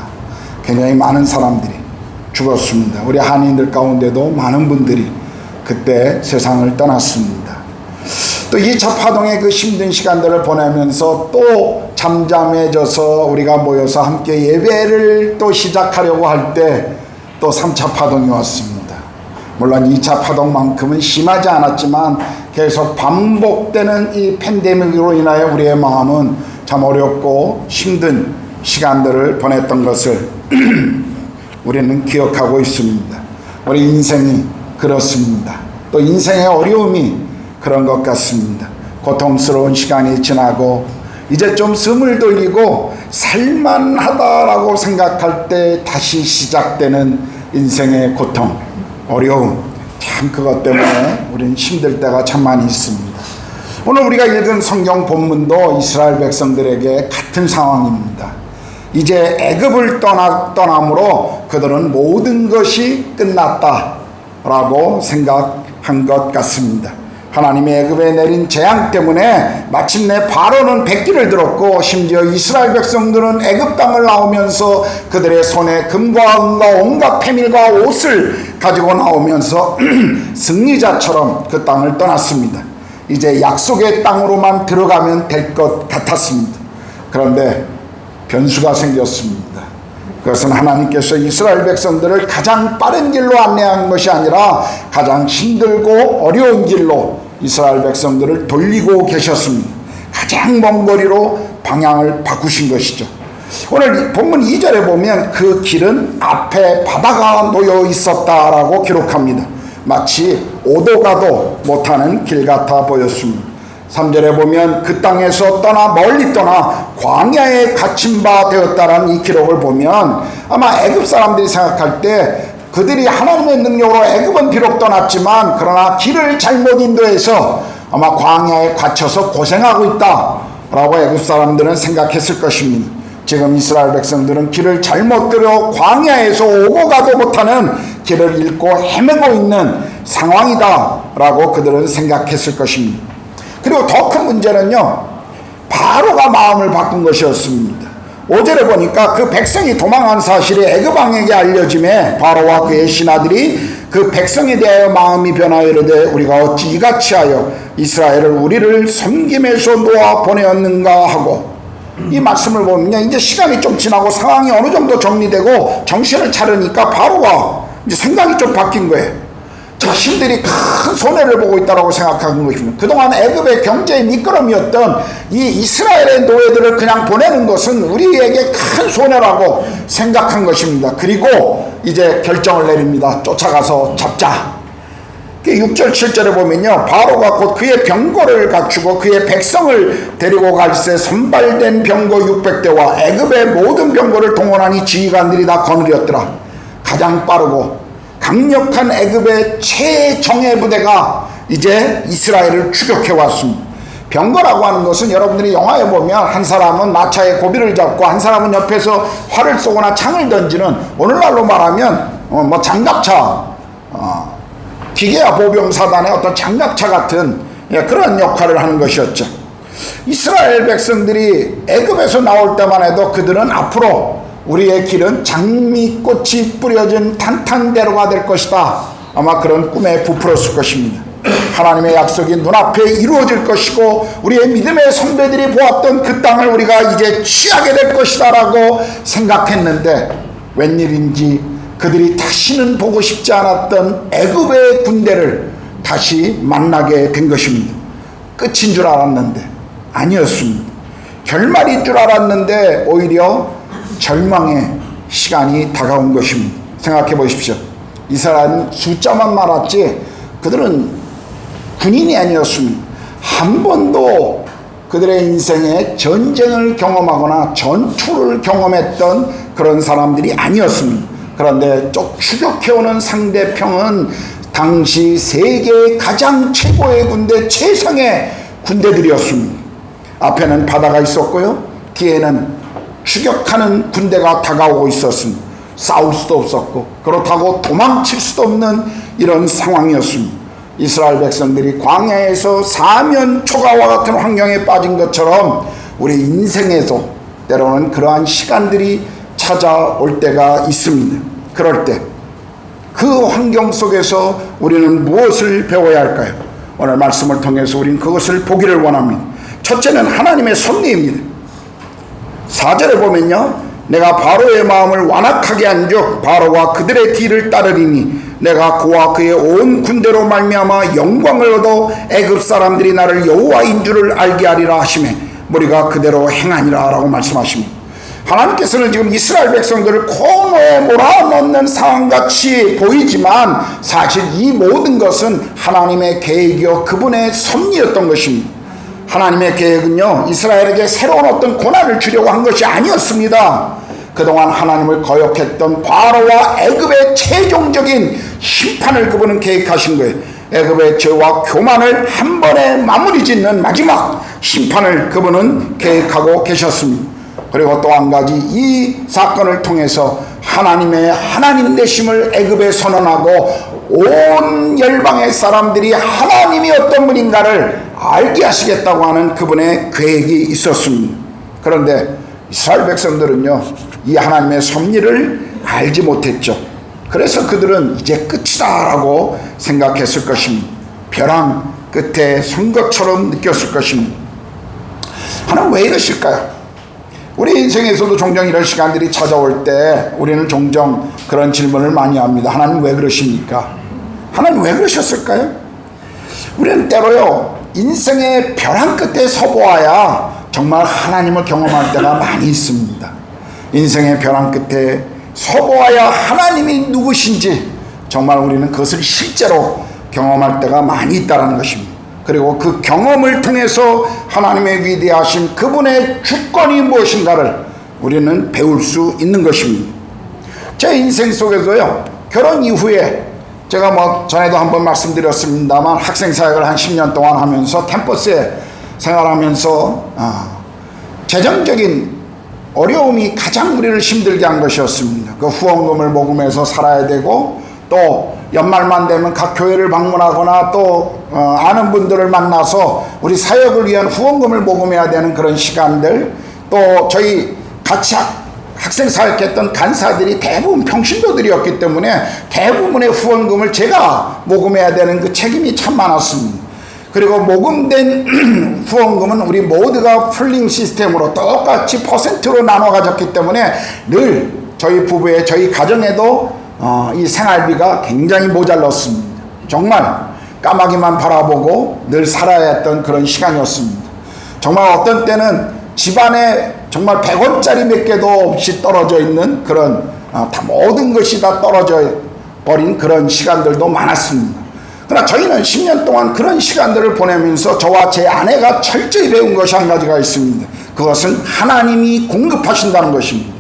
굉장히 많은 사람들이 죽었습니다. 우리 한인들 가운데도 많은 분들이 그때 세상을 떠났습니다. 또 2차 파동의 그 힘든 시간들을 보내면서 또 잠잠해져서 우리가 모여서 함께 예배를 또 시작하려고 할 때 또 3차 파동이 왔습니다. 물론 2차 파동만큼은 심하지 않았지만 계속 반복되는 이 팬데믹으로 인하여 우리의 마음은 참 어렵고 힘든 시간들을 보냈던 것을 우리는 기억하고 있습니다. 우리 인생이 그렇습니다. 또 인생의 어려움이 그런 것 같습니다. 고통스러운 시간이 지나고 이제 좀 숨을 돌리고 살만하다라고 생각할 때 다시 시작되는 인생의 고통, 어려움, 참 그것 때문에 우리는 힘들 때가 참 많이 있습니다. 오늘 우리가 읽은 성경 본문도 이스라엘 백성들에게 같은 상황입니다. 이제 애굽을 떠남으로 그들은 모든 것이 끝났다라고 생각한 것 같습니다. 하나님이 애굽에 내린 재앙 때문에 마침내 바로는 백기를 들었고 심지어 이스라엘 백성들은 애굽 땅을 나오면서 그들의 손에 금과 은과 온갖 패밀과 옷을 가지고 나오면서 승리자처럼 그 땅을 떠났습니다. 이제 약속의 땅으로만 들어가면 될 것 같았습니다. 그런데 변수가 생겼습니다. 그것은 하나님께서 이스라엘 백성들을 가장 빠른 길로 안내한 것이 아니라 가장 힘들고 어려운 길로 이스라엘 백성들을 돌리고 계셨습니다. 가장 먼 거리로 방향을 바꾸신 것이죠. 오늘 본문 2절에 보면 그 길은 앞에 바다가 놓여 있었다라고 기록합니다. 마치 오도 가도 못하는 길 같아 보였습니다. 3절에 보면 그 땅에서 떠나 멀리 떠나 광야에 갇힌 바 되었다라는 이 기록을 보면 아마 애굽 사람들이 생각할 때 그들이 하나님의 능력으로 애굽은 비록 떠났지만 그러나 길을 잘못 인도해서 아마 광야에 갇혀서 고생하고 있다라고 애굽 사람들은 생각했을 것입니다. 지금 이스라엘 백성들은 길을 잘못 들여 광야에서 오고 가도 못하는 길을 잃고 헤매고 있는 상황이다라고 그들은 생각했을 것입니다. 그리고 더 큰 문제는요, 바로가 마음을 바꾼 것이었습니다. 5절에 보니까 그 백성이 도망한 사실이 애굽 왕에게 알려짐에 바로와 그의 신하들이 그 백성에 대하여 마음이 변하여 이르되 우리가 어찌 이같이 하여 이스라엘을 우리를 섬김에서 놓아 보내었는가 하고, 이 말씀을 보면 이제 시간이 좀 지나고 상황이 어느 정도 정리되고 정신을 차리니까 바로가 이제 생각이 좀 바뀐 거예요. 자신들이 큰 손해를 보고 있다고 생각하는 것입니다. 그동안 애굽의 경제의 미끄럼이었던 이 이스라엘의 노예들을 그냥 보내는 것은 우리에게 큰 손해라고 생각한 것입니다. 그리고 이제 결정을 내립니다. 쫓아가서 잡자. 6절 7절에 보면요, 바로가 곧 그의 병거를 갖추고 그의 백성을 데리고 갈새 선발된 병거 600대와 애굽의 모든 병거를 동원하니 지휘관들이 다 거느렸더라. 가장 빠르고 강력한 애굽의 최정예 부대가 이제 이스라엘을 추격해 왔습니다. 병거라고 하는 것은 여러분들이 영화에 보면 한 사람은 마차에 고비를 잡고 한 사람은 옆에서 활을 쏘거나 창을 던지는, 오늘날로 말하면 뭐 장갑차, 기계화 보병사단의 어떤 장갑차 같은 그런 역할을 하는 것이었죠. 이스라엘 백성들이 애굽에서 나올 때만 해도 그들은 앞으로 우리의 길은 장미꽃이 뿌려진 탄탄대로가 될 것이다, 아마 그런 꿈에 부풀었을 것입니다. 하나님의 약속이 눈앞에 이루어질 것이고 우리의 믿음의 선배들이 보았던 그 땅을 우리가 이제 취하게 될 것이다 라고 생각했는데, 웬일인지 그들이 다시는 보고 싶지 않았던 애굽의 군대를 다시 만나게 된 것입니다. 끝인 줄 알았는데 아니었습니다. 결말인 줄 알았는데 오히려 절망의 시간이 다가온 것입니다. 생각해 보십시오. 이스라엘은 숫자만 많았지 그들은 군인이 아니었습니다. 한 번도 그들의 인생에 전쟁을 경험하거나 전투를 경험했던 그런 사람들이 아니었습니다. 그런데 쭉 추격해오는 상대편은 당시 세계 가장 최고의 군대, 최상의 군대들이었습니다. 앞에는 바다가 있었고요, 뒤에는 추격하는 군대가 다가오고 있었습니다. 싸울 수도 없었고 그렇다고 도망칠 수도 없는 이런 상황이었습니다. 이스라엘 백성들이 광야에서 사면 초가와 같은 환경에 빠진 것처럼 우리 인생에도 때로는 그러한 시간들이 찾아올 때가 있습니다. 그럴 때 그 환경 속에서 우리는 무엇을 배워야 할까요? 오늘 말씀을 통해서 우리는 그것을 보기를 원합니다. 첫째는 하나님의 섭리입니다. 4절에 보면요, 내가 바로의 마음을 완악하게 한즉 바로가 그들의 뒤를 따르리니 내가 그와 그의 온 군대로 말미암아 영광을 얻어 애굽 사람들이 나를 여호와인 줄을 알게 하리라 하시매 우리가 그대로 행하니라 라고 말씀하십니다. 하나님께서는 지금 이스라엘 백성들을 코너에 몰아넣는 상황같이 보이지만 사실 이 모든 것은 하나님의 계획이요 그분의 섭리였던 것입니다. 하나님의 계획은요, 이스라엘에게 새로운 어떤 고난을 주려고 한 것이 아니었습니다. 그동안 하나님을 거역했던 바로와 애굽의 최종적인 심판을 그분은 계획하신 거예요. 애굽의 죄와 교만을 한 번에 마무리 짓는 마지막 심판을 그분은 계획하고 계셨습니다. 그리고 또 한 가지, 이 사건을 통해서 하나님의 하나님 되심을 애굽에 선언하고 온 열방의 사람들이 하나님이 어떤 분인가를 알게 하시겠다고 하는 그분의 계획이 있었습니다. 그런데 이스라엘 백성들은요, 이 하나님의 섭리를 알지 못했죠. 그래서 그들은 이제 끝이다 라고 생각했을 것입니다. 벼랑 끝에 선 것처럼 느꼈을 것입니다. 하나님 왜 이러실까요? 우리 인생에서도 종종 이런 시간들이 찾아올 때 우리는 종종 그런 질문을 많이 합니다. 하나님 왜 그러십니까? 하나님 왜 그러셨을까요? 우리는 때로요, 인생의 벼랑 끝에 서보아야 정말 하나님을 경험할 때가 많이 있습니다. 인생의 벼랑 끝에 서보아야 하나님이 누구신지 정말 우리는 그것을 실제로 경험할 때가 많이 있다는 것입니다. 그리고 그 경험을 통해서 하나님의 위대하신 그분의 주권이 무엇인가를 우리는 배울 수 있는 것입니다. 제 인생 속에서요, 결혼 이후에 제가 뭐 전에도 한번 말씀드렸습니다만 학생 사역을 한 10년 동안 하면서 캠퍼스에 생활하면서 재정적인 어려움이 가장 우리를 힘들게 한 것이었습니다. 그 후원금을 모금해서 살아야 되고, 또 연말만 되면 각 교회를 방문하거나 또 아는 분들을 만나서 우리 사역을 위한 후원금을 모금해야 되는 그런 시간들, 또 저희 같이 학생 사역했던 간사들이 대부분 평신도들이었기 때문에 대부분의 후원금을 제가 모금해야 되는 그 책임이 참 많았습니다. 그리고 모금된 후원금은 우리 모두가 풀링 시스템으로 똑같이 퍼센트로 나눠 가졌기 때문에 늘 저희 부부의 저희 가정에도 이 생활비가 굉장히 모자랐습니다. 정말 까마귀만 바라보고 늘 살아야 했던 그런 시간이었습니다. 정말 어떤 때는 집안에 정말 100원짜리 몇 개도 없이 떨어져 있는 그런 다 모든 것이 다 떨어져 버린 그런 시간들도 많았습니다. 그러나 저희는 10년 동안 그런 시간들을 보내면서 저와 제 아내가 철저히 배운 것이 한 가지가 있습니다. 그것은 하나님이 공급하신다는 것입니다.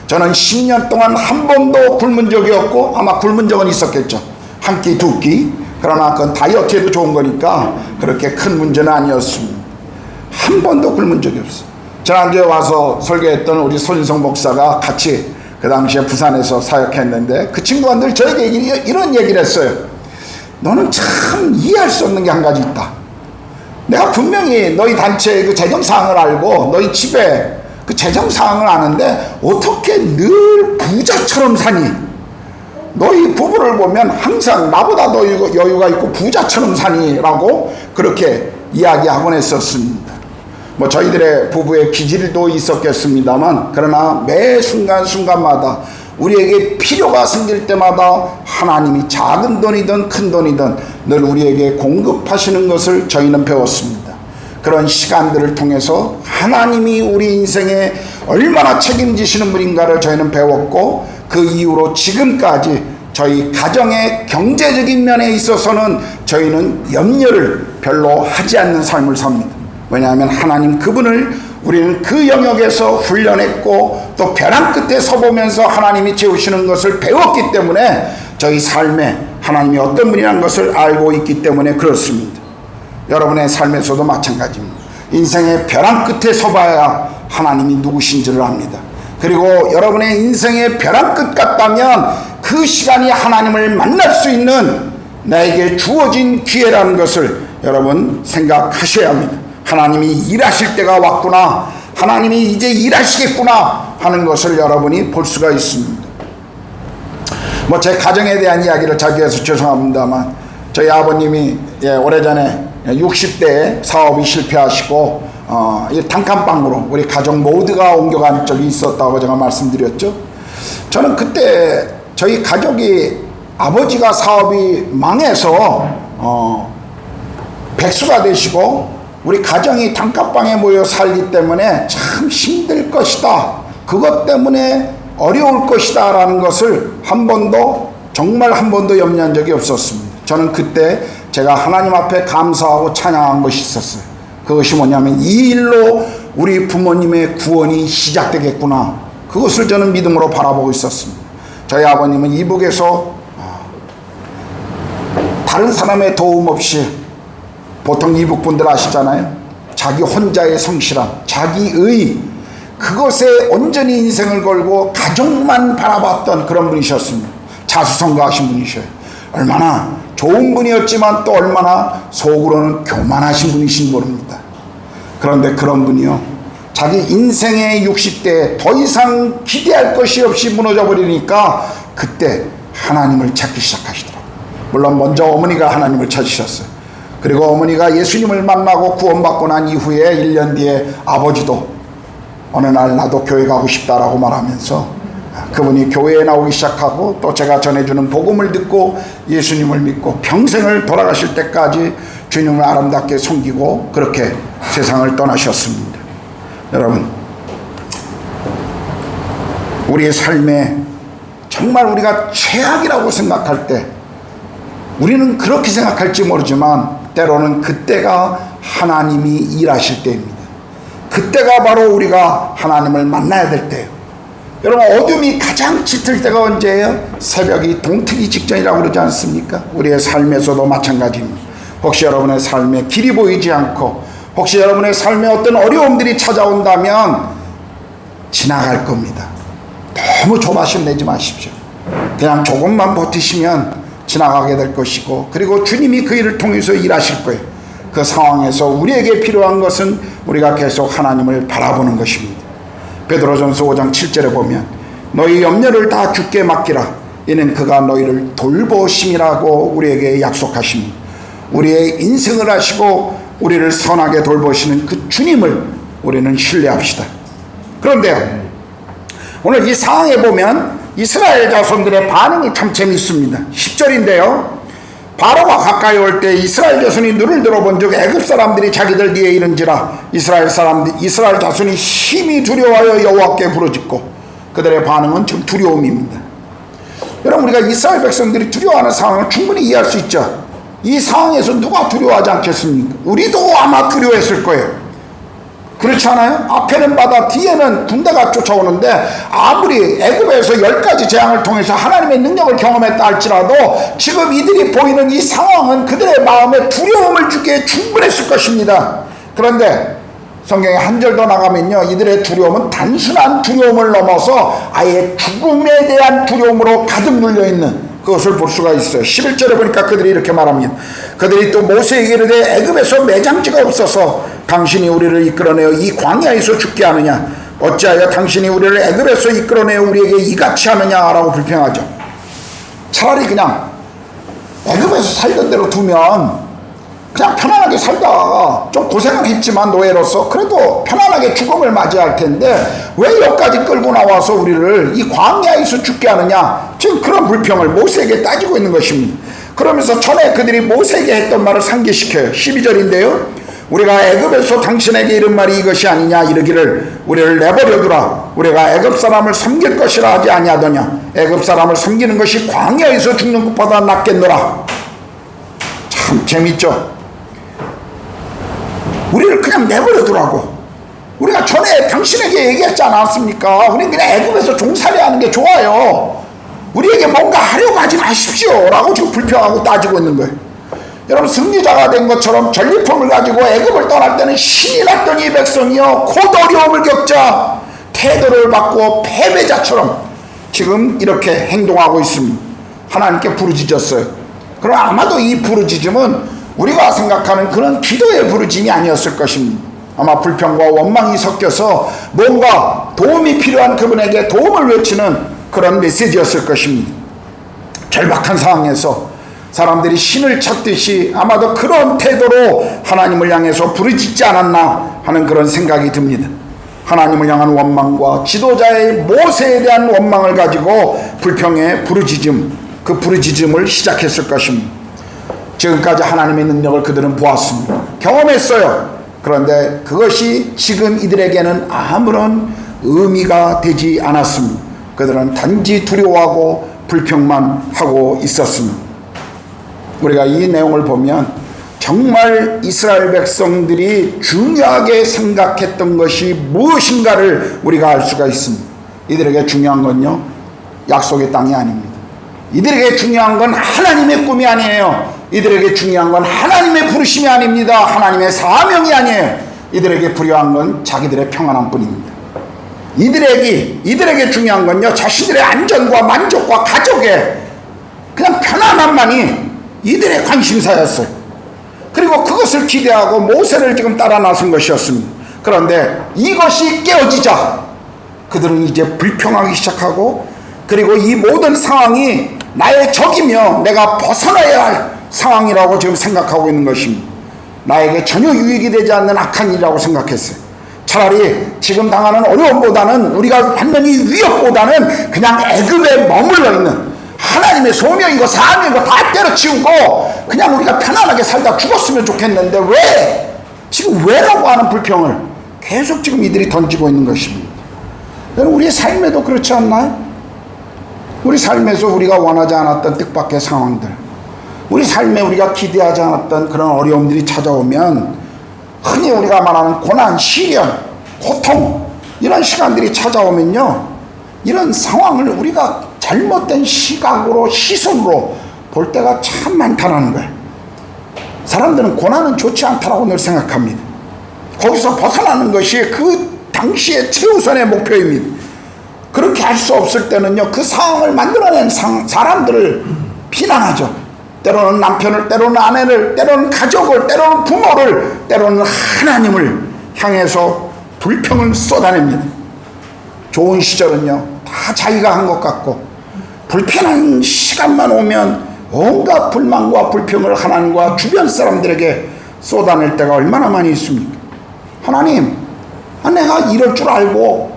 저는 10년 동안 한 번도 굶은 적이 없고, 아마 굶은 적은 있었겠죠. 한 끼, 두 끼. 그러나 그건 다이어트에도 좋은 거니까 그렇게 큰 문제는 아니었습니다. 한 번도 굶은 적이 없어요. 지난주에 와서 설교했던 우리 손인성 목사가 같이 그 당시에 부산에서 사역했는데, 그 친구가 늘 저에게 이런 얘기를 했어요. 너는 참 이해할 수 없는 게 한 가지 있다. 내가 분명히 너희 단체의 그 재정사항을 알고 너희 집에 그 재정사항을 아는데 어떻게 늘 부자처럼 사니? 너희 부부를 보면 항상 나보다 더 여유가 있고 부자처럼 사니라고 그렇게 이야기하곤 했었습니다. 뭐 저희들의 부부의 기질도 있었겠습니다만, 그러나 매 순간순간마다 우리에게 필요가 생길 때마다 하나님이 작은 돈이든 큰 돈이든 늘 우리에게 공급하시는 것을 저희는 배웠습니다. 그런 시간들을 통해서 하나님이 우리 인생에 얼마나 책임지시는 분인가를 저희는 배웠고, 그 이후로 지금까지 저희 가정의 경제적인 면에 있어서는 저희는 염려를 별로 하지 않는 삶을 삽니다. 왜냐하면 하나님 그분을 우리는 그 영역에서 훈련했고, 또 벼랑 끝에 서보면서 하나님이 채우시는 것을 배웠기 때문에 저희 삶에 하나님이 어떤 분이라는 것을 알고 있기 때문에 그렇습니다. 여러분의 삶에서도 마찬가지입니다. 인생의 벼랑 끝에 서봐야 하나님이 누구신지를 압니다. 그리고 여러분의 인생의 벼랑 끝 같다면 그 시간이 하나님을 만날 수 있는 나에게 주어진 기회라는 것을 여러분 생각하셔야 합니다. 하나님이 일하실 때가 왔구나, 하나님이 이제 일하시겠구나 하는 것을 여러분이 볼 수가 있습니다. 뭐 제 가정에 대한 이야기를 자주 해서 죄송합니다만, 저희 아버님이 오래전에 60대에 사업이 실패하시고 이 단칸방으로 우리 가족 모두가 옮겨간 적이 있었다고 제가 말씀드렸죠. 저는 그때 저희 가족이 아버지가 사업이 망해서 백수가 되시고 우리 가정이 단칸방에 모여 살기 때문에 참 힘들 것이다, 그것 때문에 어려울 것이다 라는 것을 정말 한 번도 염려한 적이 없었습니다. 저는 그때 제가 하나님 앞에 감사하고 찬양한 것이 있었어요. 그것이 뭐냐면 이 일로 우리 부모님의 구원이 시작되겠구나, 그것을 저는 믿음으로 바라보고 있었습니다. 저희 아버님은 이북에서 다른 사람의 도움 없이, 보통 이북분들 아시잖아요. 자기 혼자의 성실함, 자기의 그것에 온전히 인생을 걸고 가족만 바라봤던 그런 분이셨습니다. 자수성가하신 분이셔요. 얼마나 좋은 분이었지만 또 얼마나 속으로는 교만하신 분이신 모릅니다. 그런데 그런 분이요, 자기 인생의 60대에 더 이상 기대할 것이 없이 무너져 버리니까 그때 하나님을 찾기 시작하시더라고요. 물론 먼저 어머니가 하나님을 찾으셨어요. 그리고 어머니가 예수님을 만나고 구원받고 난 이후에 1년 뒤에 아버지도 어느 날 나도 교회 가고 싶다라고 말하면서 그분이 교회에 나오기 시작하고, 또 제가 전해주는 복음을 듣고 예수님을 믿고 평생을 돌아가실 때까지 주님을 아름답게 섬기고 그렇게 세상을 떠나셨습니다. 여러분, 우리의 삶에 정말 우리가 최악이라고 생각할 때, 우리는 그렇게 생각할지 모르지만 때로는 그때가 하나님이 일하실 때입니다. 그때가 바로 우리가 하나님을 만나야 될 때예요. 여러분, 어둠이 가장 짙을 때가 언제예요? 새벽이 동트기 직전이라고 그러지 않습니까? 우리의 삶에서도 마찬가지입니다. 혹시 여러분의 삶에 길이 보이지 않고, 혹시 여러분의 삶에 어떤 어려움들이 찾아온다면 지나갈 겁니다. 너무 조바심 내지 마십시오. 그냥 조금만 버티시면 지나가게 될 것이고, 그리고 주님이 그 일을 통해서 일하실 거예요. 그 상황에서 우리에게 필요한 것은 우리가 계속 하나님을 바라보는 것입니다. 베드로전서 5장 7절에 보면 너희 염려를 다 주께 맡기라, 이는 그가 너희를 돌보심이라고 우리에게 약속하십니다. 우리의 인생을 하시고 우리를 선하게 돌보시는 그 주님을 우리는 신뢰합시다. 그런데요, 오늘 이 상황에 보면 이스라엘 자손들의 반응이 참 재밌습니다. 10절인데요 바로가 가까이 올 때 이스라엘 자손이 눈을 들어본즉 애굽 사람들이 자기들 뒤에 이른지라 이스라엘 자손이 심히 두려워하여 여호와께 부르짖고 그들의 반응은 좀 두려움입니다. 여러분, 우리가 이스라엘 백성들이 두려워하는 상황을 충분히 이해할 수 있죠. 이 상황에서 누가 두려워하지 않겠습니까? 우리도 아마 두려워했을 거예요. 그렇지 않아요? 앞에는 바다, 뒤에는 군대가 쫓아오는데 아무리 애굽에서 10가지 재앙을 통해서 하나님의 능력을 경험했다 할지라도 지금 이들이 보이는 이 상황은 그들의 마음에 두려움을 주기에 충분했을 것입니다. 그런데 성경에 한 절 더 나가면요, 이들의 두려움은 단순한 두려움을 넘어서 아예 죽음에 대한 두려움으로 가득 눌려있는 그것을 볼 수가 있어요. 11절에 보니까 그들이 이렇게 말합니다. 그들이 또 모세에게 이르되 애굽에서 매장지가 없어서 당신이 우리를 이끌어내어 이 광야에서 죽게 하느냐, 어찌하여 당신이 우리를 애굽에서 이끌어내어 우리에게 이같이 하느냐라고 불평하죠. 차라리 그냥 애굽에서 살던 대로 두면 그냥 편안하게 살다가 좀 고생은 했지만 노예로서 그래도 편안하게 죽음을 맞이할 텐데 왜 여기까지 끌고 나와서 우리를 이 광야에서 죽게 하느냐, 지금 그런 불평을 모세에게 따지고 있는 것입니다. 그러면서 전에 그들이 모세에게 했던 말을 상기시켜요. 12절인데요 우리가 애굽에서 당신에게 이른 말이 이것이 아니냐, 이르기를 우리를 내버려두라, 우리가 애굽 사람을 섬길 것이라 하지 아니하더냐, 애굽 사람을 섬기는 것이 광야에서 죽는 것보다 낫겠노라. 참 재밌죠. 우리를 그냥 내버려두라고. 우리가 전에 당신에게 얘기했지 않았습니까? 우리는 그냥 애굽에서 종살이 하는 게 좋아요. 우리에게 뭔가 하려고 하지 마십시오 라고 지금 불평하고 따지고 있는 거예요. 여러분, 승리자가 된 것처럼 전리품을 가지고 애굽을 떠날 때는 신이 났던 이 백성이요, 곧 어려움을 겪자 태도를 바꾸어 패배자처럼 지금 이렇게 행동하고 있습니다. 하나님께 부르짖었어요. 그럼 아마도 이 부르짖음은 우리가 생각하는 그런 기도의 부르짖음이 아니었을 것입니다. 아마 불평과 원망이 섞여서 뭔가 도움이 필요한 그분에게 도움을 외치는 그런 메시지였을 것입니다. 절박한 상황에서 사람들이 신을 찾듯이 아마도 그런 태도로 하나님을 향해서 부르짖지 않았나 하는 그런 생각이 듭니다. 하나님을 향한 원망과 지도자의 모세에 대한 원망을 가지고 불평의 부르짖음, 그 부르짖음을 시작했을 것입니다. 지금까지 하나님의 능력을 그들은 보았습니다. 경험했어요. 그런데 그것이 지금 이들에게는 아무런 의미가 되지 않았습니다. 그들은 단지 두려워하고 불평만 하고 있었습니다. 우리가 이 내용을 보면 정말 이스라엘 백성들이 중요하게 생각했던 것이 무엇인가를 우리가 알 수가 있습니다. 이들에게 중요한 건요, 약속의 땅이 아닙니다. 이들에게 중요한 건 하나님의 꿈이 아니에요. 이들에게 중요한 건 하나님의 부르심이 아닙니다. 하나님의 사명이 아니에요. 이들에게 필요한 건 자기들의 평안함 뿐입니다. 이들에게 중요한 건요, 자신들의 안전과 만족과 가족의 그냥 편안함만이 이들의 관심사였어요. 그리고 그것을 기대하고 모세를 지금 따라 나선 것이었습니다. 그런데 이것이 깨어지자 그들은 이제 불평하기 시작하고, 그리고 이 모든 상황이 나의 적이며 내가 벗어나야 할 상황이라고 지금 생각하고 있는 것입니다. 나에게 전혀 유익이 되지 않는 악한 일이라고 생각했어요. 차라리 지금 당하는 어려움보다는, 우리가 받는 이 위협보다는 그냥 애굽에 머물러 있는 하나님의 소명이고 사명이고 다 때려치우고 그냥 우리가 편안하게 살다 죽었으면 좋겠는데 왜? 지금 왜라고 하는 불평을 계속 지금 이들이 던지고 있는 것입니다. 여러분, 우리의 삶에도 그렇지 않나요? 우리 삶에서 우리가 원하지 않았던 뜻밖의 상황들, 우리 삶에 우리가 기대하지 않았던 그런 어려움들이 찾아오면 흔히 우리가 말하는 고난, 시련, 고통, 이런 시간들이 찾아오면요, 이런 상황을 우리가 잘못된 시각으로, 시선으로 볼 때가 참 많다는 거예요. 사람들은 고난은 좋지 않다라고 늘 생각합니다. 거기서 벗어나는 것이 그 당시의 최우선의 목표입니다. 그렇게 할 수 없을 때는요, 그 상황을 만들어낸 사람들을 비난하죠. 때로는 남편을, 때로는 아내를, 때로는 가족을, 때로는 부모를, 때로는 하나님을 향해서 불평을 쏟아냅니다. 좋은 시절은요, 다 자기가 한 것 같고, 불편한 시간만 오면 온갖 불만과 불평을 하나님과 주변 사람들에게 쏟아낼 때가 얼마나 많이 있습니까? 하나님, 내가 이럴 줄 알고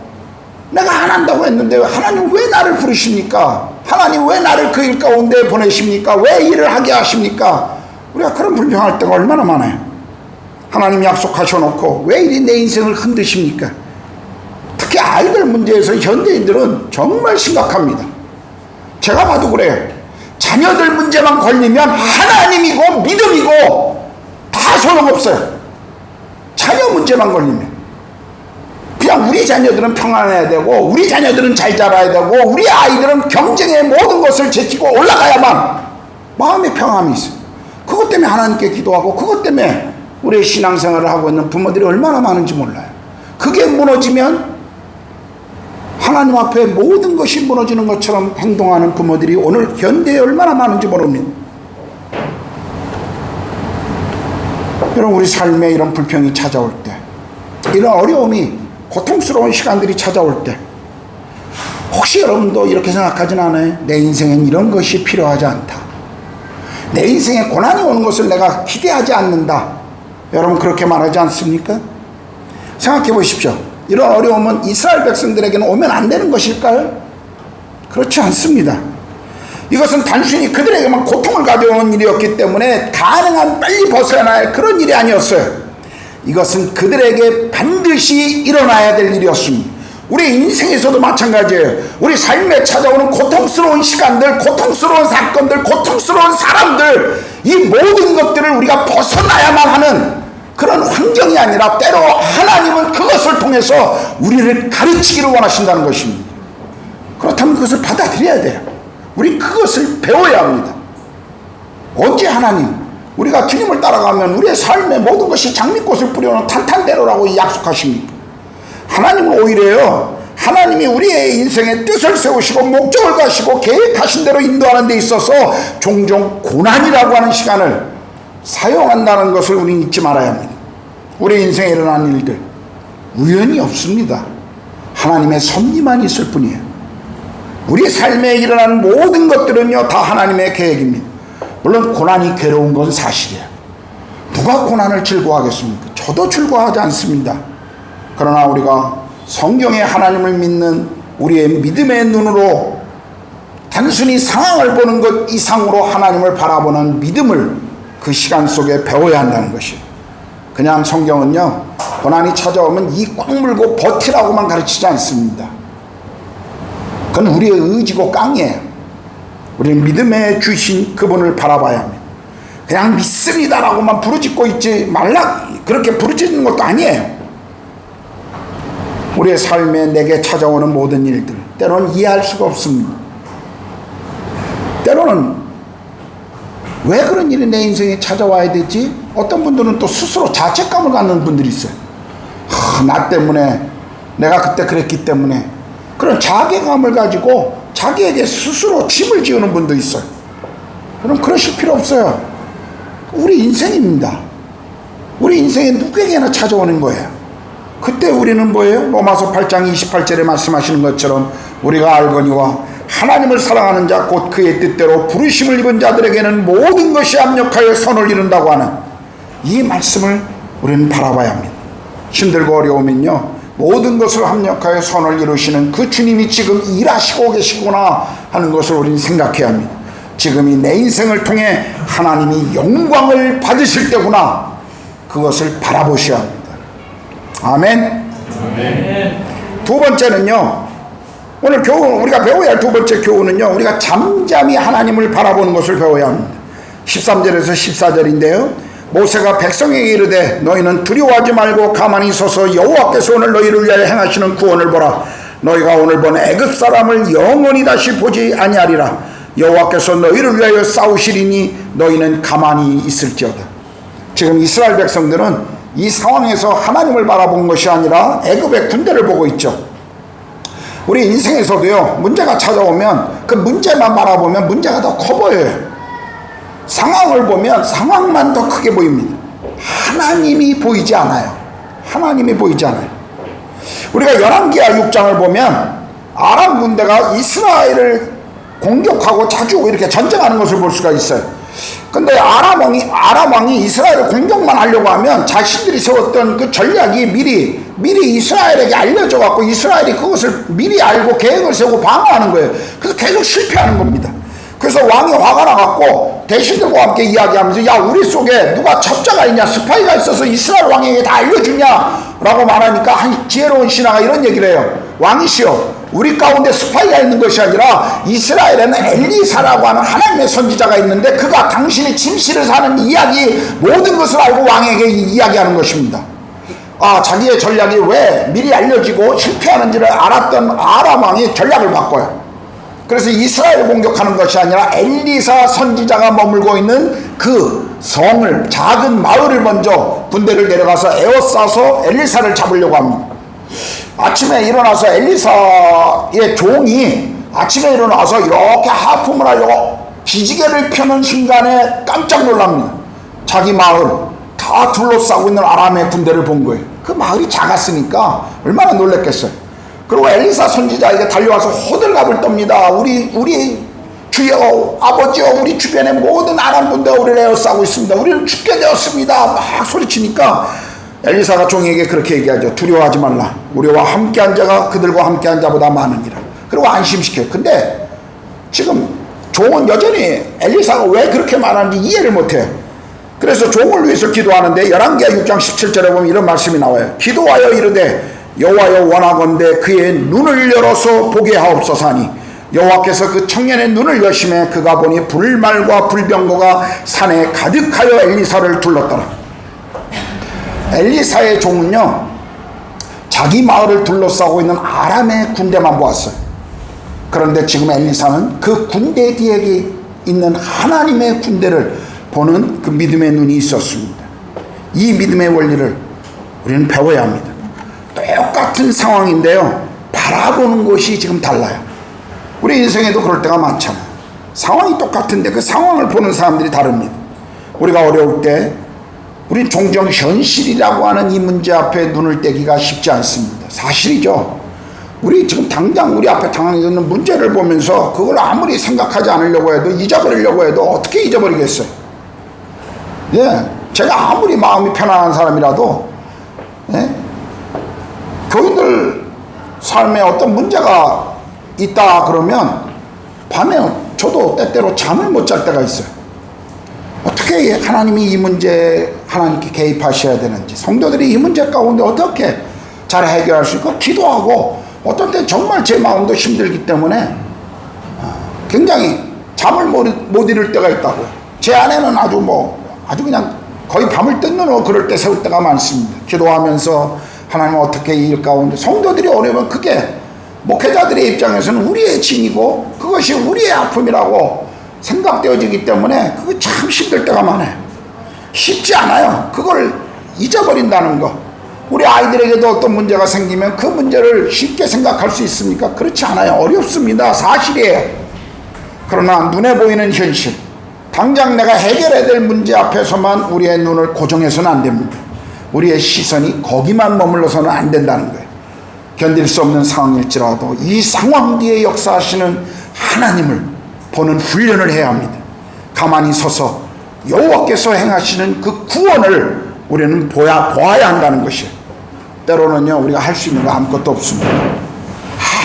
내가 안 한다고 했는데 하나님 왜 나를 부르십니까? 하나님 왜 나를 그 일 가운데 보내십니까? 왜 일을 하게 하십니까? 우리가 그런 불평할 때가 얼마나 많아요. 하나님 약속하셔놓고 왜 이리 내 인생을 흔드십니까? 특히 아이들 문제에서 현대인들은 정말 심각합니다. 제가 봐도 그래요. 자녀들 문제만 걸리면 하나님이고 믿음이고 다 소용없어요. 자녀 문제만 걸리면 그냥 우리 자녀들은 평안해야 되고 우리 자녀들은 잘 자라야 되고 우리 아이들은 경쟁의 모든 것을 제치고 올라가야만 마음의 평안이 있어요. 그것 때문에 하나님께 기도하고 그것 때문에 우리의 신앙생활을 하고 있는 부모들이 얼마나 많은지 몰라요. 그게 무너지면 하나님 앞에 모든 것이 무너지는 것처럼 행동하는 부모들이 오늘 현대에 얼마나 많은지 모릅니다. 여러분, 우리 삶에 이런 불평이 찾아올 때, 이런 어려움이 고통스러운 시간들이 찾아올 때 혹시 여러분도 이렇게 생각하진 않아요? 내 인생엔 이런 것이 필요하지 않다. 내 인생에 고난이 오는 것을 내가 기대하지 않는다. 여러분 그렇게 말하지 않습니까? 생각해 보십시오. 이런 어려움은 이스라엘 백성들에게는 오면 안 되는 것일까요? 그렇지 않습니다. 이것은 단순히 그들에게만 고통을 가져오는 일이었기 때문에 가능한 빨리 벗어나야 할 그런 일이 아니었어요. 이것은 그들에게 반드시 일어나야 될 일이었습니다. 우리 인생에서도 마찬가지예요. 우리 삶에 찾아오는 고통스러운 시간들, 고통스러운 사건들, 고통스러운 사람들, 이 모든 것들을 우리가 벗어나야만 하는 그런 환경이 아니라 때로 하나님은 그것을 통해서 우리를 가르치기를 원하신다는 것입니다. 그렇다면 그것을 받아들여야 돼요. 우리 그것을 배워야 합니다. 언제 하나님, 우리가 주님을 따라가면 우리의 삶의 모든 것이 장미꽃을 뿌려놓은 탄탄대로라고 약속하십니까? 하나님은 오히려요, 하나님이 우리의 인생에 뜻을 세우시고 목적을 가시고 계획하신 대로 인도하는 데 있어서 종종 고난이라고 하는 시간을 사용한다는 것을 우리는 잊지 말아야 합니다. 우리 인생에 일어난 일들 우연이 없습니다. 하나님의 섭리만 있을 뿐이에요. 우리 삶에 일어나는 모든 것들은요 다 하나님의 계획입니다. 물론 고난이 괴로운 건 사실이에요. 누가 고난을 즐거워하겠습니까? 저도 즐거워하지 않습니다. 그러나 우리가 성경의 하나님을 믿는 우리의 믿음의 눈으로 단순히 상황을 보는 것 이상으로 하나님을 바라보는 믿음을 그 시간 속에 배워야 한다는 것이에요. 그냥 성경은요 고난이 찾아오면 이 꽉 물고 버티라고만 가르치지 않습니다. 그건 우리의 의지고 깡이에요. 우리는 믿음에 주신 그분을 바라봐야 합니다. 그냥 믿습니다라고만 부르짖고 있지 말라 그렇게 부르짖는 것도 아니에요. 우리의 삶에 내게 찾아오는 모든 일들 때로는 이해할 수가 없습니다. 때로는 왜 그런 일이 내 인생에 찾아와야 되지? 어떤 분들은 또 스스로 자책감을 갖는 분들이 있어요. 나 때문에, 내가 그때 그랬기 때문에, 그런 자괴감을 가지고 자기에게 스스로 짐을 지우는 분도 있어요. 그럼 그러실 필요 없어요. 우리 인생입니다. 우리 인생에 누구에게나 찾아오는 거예요. 그때 우리는 뭐예요? 로마서 8장 28절에 말씀하시는 것처럼 우리가 알거니와 하나님을 사랑하는 자 곧 그의 뜻대로 부르심을 입은 자들에게는 모든 것이 합력하여 선을 이룬다고 하는 이 말씀을 우리는 바라봐야 합니다. 힘들고 어려우면요 모든 것을 합력하여 선을 이루시는 그 주님이 지금 일하시고 계시구나 하는 것을 우리는 생각해야 합니다. 지금이 내 인생을 통해 하나님이 영광을 받으실 때구나, 그것을 바라보셔야 합니다. 아멘. 아멘. 두 번째는요, 오늘 교훈, 우리가 배워야 할 두 번째 교훈은요, 우리가 잠잠히 하나님을 바라보는 것을 배워야 합니다. 13절에서 14절인데요 모세가 백성에게 이르되 너희는 두려워하지 말고 가만히 서서 여호와께서 오늘 너희를 위하여 행하시는 구원을 보라. 너희가 오늘 본 애굽 사람을 영원히 다시 보지 아니하리라. 여호와께서 너희를 위하여 싸우시리니 너희는 가만히 있을지어다. 지금 이스라엘 백성들은 이 상황에서 하나님을 바라본 것이 아니라 애굽의 군대를 보고 있죠. 우리 인생에서도요 문제가 찾아오면 그 문제만 바라보면 문제가 더 커 보여요. 상황을 보면 상황만 더 크게 보입니다. 하나님이 보이지 않아요. 하나님이 보이지 않아요. 우리가 열왕기하 6장을 보면 아람 군대가 이스라엘을 공격하고 자주 이렇게 전쟁하는 것을 볼 수가 있어요. 근데 아람 왕이 이스라엘을 공격만 하려고 하면 자신들이 세웠던 그 전략이 미리 미리 이스라엘에게 알려져 갖고 이스라엘이 그것을 미리 알고 계획을 세우고 방어하는 거예요. 그래서 계속 실패하는 겁니다. 그래서 왕이 화가 나갖고 대신들과 함께 이야기하면서 야 우리 속에 누가 첩자가 있냐 스파이가 있어서 이스라엘 왕에게 다 알려주냐 라고 말하니까 한 지혜로운 신하가 이런 얘기를 해요. 왕이시여 우리 가운데 스파이가 있는 것이 아니라 이스라엘에는 엘리사라고 하는 하나님의 선지자가 있는데 그가 당신이 침실을 사는 이야기 모든 것을 알고 왕에게 이야기하는 것입니다. 자기의 전략이 왜 미리 알려지고 실패하는지를 알았던 아람 왕이 전략을 바꿔요. 그래서 이스라엘을 공격하는 것이 아니라 엘리사 선지자가 머물고 있는 그 성을 작은 마을을 먼저 군대를 내려가서 에워싸서 엘리사를 잡으려고 합니다. 아침에 일어나서 엘리사의 종이 아침에 일어나서 이렇게 하품을 하려고 기지개를 펴는 순간에 깜짝 놀랍니다. 자기 마을 다 둘러싸고 있는 아람의 군대를 본 거예요. 그 마을이 작았으니까 얼마나 놀랬겠어요. 그리고 엘리사 선지자에게 달려와서 호들갑을 떱니다. 우리 주여 아버지여 우리 주변에 모든 아람 군대가 우리를 에워싸고 있습니다. 우리는 죽게 되었습니다. 막 소리치니까 엘리사가 종에게 그렇게 얘기하죠. 두려워하지 말라. 우리와 함께한 자가 그들과 함께한 자보다 많으니라. 그리고 안심시켜요. 근데 지금 종은 여전히 엘리사가 왜 그렇게 말하는지 이해를 못해요. 그래서 종을 위해서 기도하는데 열왕기하 6장 17절에 보면 이런 말씀이 나와요. 기도하여 이르되 여호와여 원하건대 그의 눈을 열어서 보게 하옵소서 하니 여호와께서 그 청년의 눈을 여심해 그가 보니 불말과 불병거가 산에 가득하여 엘리사를 둘렀더라. 엘리사의 종은요 자기 마을을 둘러싸고 있는 아람의 군대만 보았어요. 그런데 지금 엘리사는 그 군대 뒤에 있는 하나님의 군대를 보는 그 믿음의 눈이 있었습니다. 이 믿음의 원리를 우리는 배워야 합니다. 똑같은 상황인데요 바라보는 것이 지금 달라요. 우리 인생에도 그럴 때가 많잖아요. 상황이 똑같은데 그 상황을 보는 사람들이 다릅니다. 우리가 어려울 때 우린 종종 현실이라고 하는 이 문제 앞에 눈을 떼기가 쉽지 않습니다. 사실이죠. 우리 지금 당장 우리 앞에 당하고 있는 문제를 보면서 그걸 아무리 생각하지 않으려고 해도 잊어버리려고 해도 어떻게 잊어버리겠어요. 예, 제가 아무리 마음이 편안한 사람이라도 교인들 삶에 어떤 문제가 있다 그러면 밤에 저도 때때로 잠을 못 잘 때가 있어요. 어떻게 하나님이 이 문제에 하나님께 개입하셔야 되는지, 성도들이 이 문제 가운데 어떻게 잘 해결할 수 있고 기도하고, 어떤 때는 정말 제 마음도 힘들기 때문에 굉장히 잠을 못 이룰 때가 있다고요. 제 아내는 아주 그냥 거의 밤을 뜬 눈으로 그럴 때 세울 때가 많습니다. 기도하면서 하나님 어떻게 이 일 가운데, 성도들이 어려우면 그게 목회자들의 입장에서는 우리의 짐이고 그것이 우리의 아픔이라고 생각되어지기 때문에 그거 참 힘들 때가 많아요. 쉽지 않아요. 그걸 잊어버린다는 거. 우리 아이들에게도 어떤 문제가 생기면 그 문제를 쉽게 생각할 수 있습니까? 그렇지 않아요. 어렵습니다. 사실이에요. 그러나 눈에 보이는 현실, 당장 내가 해결해야 될 문제 앞에서만 우리의 눈을 고정해서는 안 됩니다. 우리의 시선이 거기만 머물러서는 안 된다는 거예요. 견딜 수 없는 상황일지라도 이 상황 뒤에 역사하시는 하나님을 보는 훈련을 해야 합니다. 가만히 서서 여호와께서 행하시는 그 구원을 우리는 보아야 한다는 것이에요. 때로는요 우리가 할 수 있는 거 아무것도 없습니다.